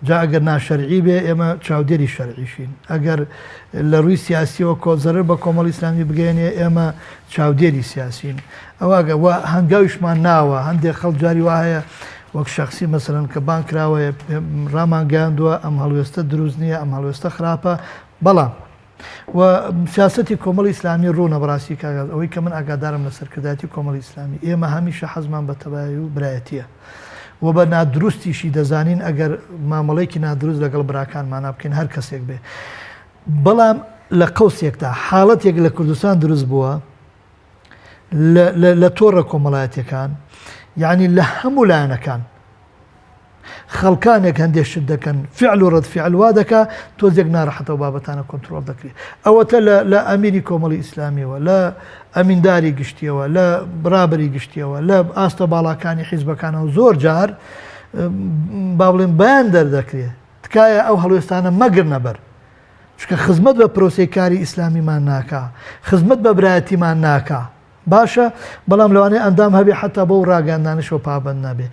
جا ئەگەر ناشەرعی بێ ئێمە چاودێری شەرعیشین ئەگەر لە ڕووی سیاسیەوە کۆزەرر بە کۆمەڵی ئیسلامی بگەێنێ ئێمە چاودێری سیاسین ئەوواگە هەنگاویشمان ناوە هەندێک خەڵک جاری وایە وەک شخصی مەسەرەن کە بان کراوەیە ڕامان گەیاندووە ئەم هەڵوێستە دروست نییە ئەم هەڵوێستە خراپە بەڵام و سیاستی کۆمەڵی ئیسلامی ڕوونە بەڕاستی کاگاز ئەوەی کە من ئاگادارم لە سەرکردایەتی کۆمەڵی ئیسلامی ئێمە هەمیشە حەزمان بە تەبایی و برایەتیە و بە نادروستیشی دەزانین ئەگەر مامەڵەیەکی نادروست لەگەڵ براکانمان بکەین هەر کەسێک بێ بەڵام لە قەوسێکدا حاڵەتێک لە کوردستان دروست بووە لە تۆڕە کۆمەڵایەتیەکان یعنی لە هەموو لایەنەکان خەڵکانێک هەندێک شت دەکەن فعل و ڕەدفعل وا دەکا تۆزێک ناڕەحەتەوە بابەتانە کۆنتڕۆڵ دەکرێت ئەوەتە لە ئەمیری کۆمەڵی ئیسلامیەوە لە ئەمینداری گشتیەوە لە برابری گشتیەوە لە ئاستە باڵاکانی حیزبەکانەوە زۆر جار با بڵێن بەیان دەردەکرێت تکایە ئەو هەڵوێستانە مەگر نەبەر چکە خزمەت بە پرۆسەی کاری ئیسلامیمان ناکا خزمەت بە برایەتیمان ناکا باشە بەڵام لەوانەیە ئەندام هەبێ حتا بۆ ڕاگەاندانشەوە پابەند نەبێ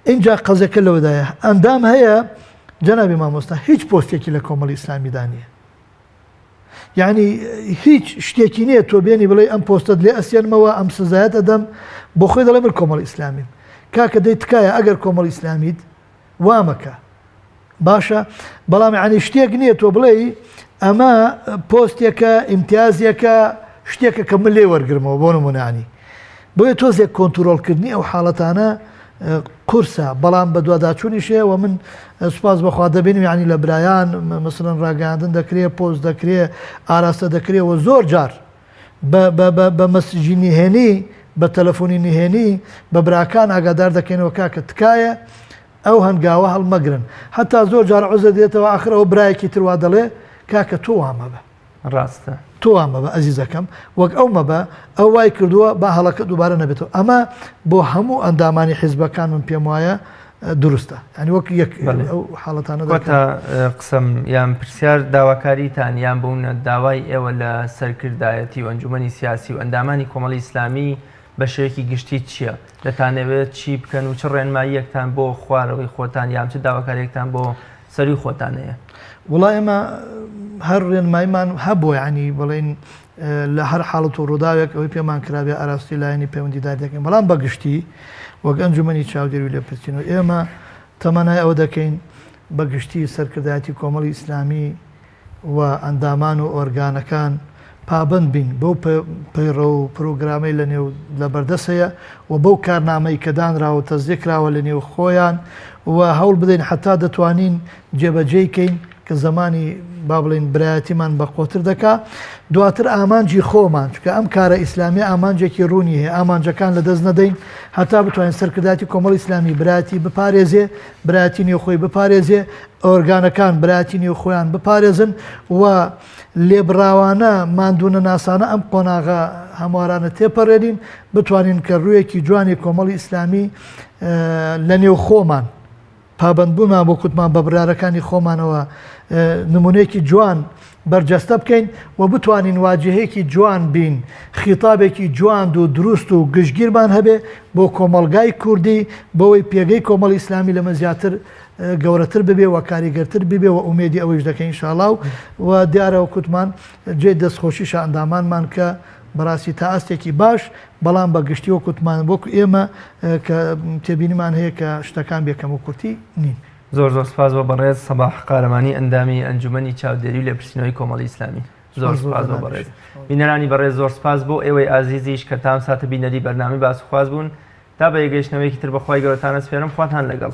اینجا قەزەکە لەوەدایە ئەندام هەیە جەنابی مامۆستا هیچ پۆستێکی لە کۆمەڵی ئیسلامیدا نییە یعنی هیچ شتێکی نییە تۆ بێنی بڵێ ئەم پۆستت لێ ئەسێنمەوە ئەم سزایەت ئەدەم بۆ خۆی دەڵێ من کۆمەڵی ئیسلامیم کاکە دەی تکایە ئەگەر کۆمەڵی ئیسلامیت وامەکە باشە بەڵام یعنی شتێک نییە تۆ بڵێ ئەمە پۆستێکە ئیمتیازێکە شتێکە کە من لێ وەرگرمەوە بۆ نمونانی بۆیە تۆزێک کۆنتترۆلکردنی ئەو حاڵەتانە قورسە بەڵام بە دوواداچوونیشەوە من سوپاس بەخوا دەبێنم یعنی لە برایان مثلن ڕاگەاندن دەکرێت پۆست دەکرێت ئاراستە دەکرێتەوە زۆر جار بە مەسیجی نهێنی بە تەلەفۆنی نهێنی بە براکان ئاگادار دەکەنەوە کاکە تکایە ئەو هەنگاوە هەڵمەگرن هەتا زۆر جار عوزە دێتەوە ئاخرەوە برایەکی تروا دەڵێ کاکە تۆ وامە بە ڕاستە تۆ وامە بە ئەزیزەکەم وەک ئەو مەبە ئەو وای کردووە با هەڵەکە دووبارە نەبێتەوە ئەمە بۆ هەموو ئەندامانی حیزبەکان من پێم وایە دروستە ینی وەک یەک ئەو حاڵەتانە کۆتە قسەم یان پرسیار داواکاریتان یان بوونە داوای ئێوە لە سەرکردایەتی و ئەنجومەنی سیاسی و ئەندامانی کۆمەڵی ئیسلامی بە شێوەیەکی گشتی چییە دەتانەوێت چی بکەن و چ ڕێنماییەکتان بۆ خوارەوەی خۆتان یان چ داواکاریەکتان بۆ سەری خۆتانەیە وڵای ئێمە هەر ڕێنماییمان هەبووە ینی بڵێن لە هەر حاڵەت و ڕووداوێک ئەوەی پێمان کرابێ ئاراستی لایەنی پەیوەندیدار دەکەین بەڵام بەگشتی وەک ئەنجومەنی چاودێری لێ پرسیینەوە ئێمە تەمەنای ئەوە دەکەین بەگشتی سەرکردایەتی کۆمەڵی ئیسلامی و ئەندامان و ئۆرگانەکان پابند بین بەو پەیڕە و پرۆگرامەی لە نێو لە بەردەسەیە و بەو کارنامەی کە دانراوە تەزدیقراوە لە نێو خۆیان و هەوڵ بدەین حتا دەتوانین جێبەجێیکەین کە زمانی با بڵین برایەتیمان بە قۆتر دەکا دواتر ئامانجی خۆمان چکە ئەم کارە ئیسلامی ئامانجێکی ڕوونی هەیە ئامانجەکان لە دەست نەدەین هەتا بتوانین سەرکردایەتی کۆمەڵی ئیسلامی برایەتی بپارێزێ برایەتی نێوخۆی بپارێزێ ئۆرگانەکان برایەتی نێو خۆیان بپارێزن و لێبراوانە ماندوونە ناسانە ئەم قۆناغا هەموارانە تێپەڕێنین بتوانین کە ڕوویەکی جوانی کۆمەڵی ئیسلامی لە نێو خۆمان پابندبوومان بۆ کوتمان بە برارەکانی خۆمانەوە نمونەیەکی جوان بەرجەستە بکەین و بتوانین واجهەیەکی جوان بین خیتابێکی جوان و دروست و گشتگیرمان هەبێ بۆ کۆمەلگای کوردی بۆەوەی پێگەی کۆمەڵی ئیسلامی لەمە زیاتر گەورەتر ببێ و کاریگەرتر ببێ و ئومێدی ئەوەش دەکەین ئینشاءڵڵا و دیارەوە کوتمان جێ دەستخۆشیشە ئەندامانمان کە بەڕاستی تا ئەستێکی باش بەڵام بە گشتی و کوتمان وەکو ئێمە کە تێبینیمان هەیە کە شتەکان بێکەم و کورتی نین. زۆر زۆر سپاس بۆ بەڕێز سەباح قارەمانی ئەندامی ئەنجومەنی چاودێری و لێپرسینەوەی کۆمەڵی ئیسلامی زۆر سپاس بۆ بەڕێز بینەرانی بەڕێز زۆر سپاس بۆ ئێوەی ئازیزیش کە تام ساتە بینەری بەرنامەی باسوخواز بوون تا بە یەگەیشتنەوەیەکی تر بەخوای گەورەتانە سپێرم خواتان لەگەڵ.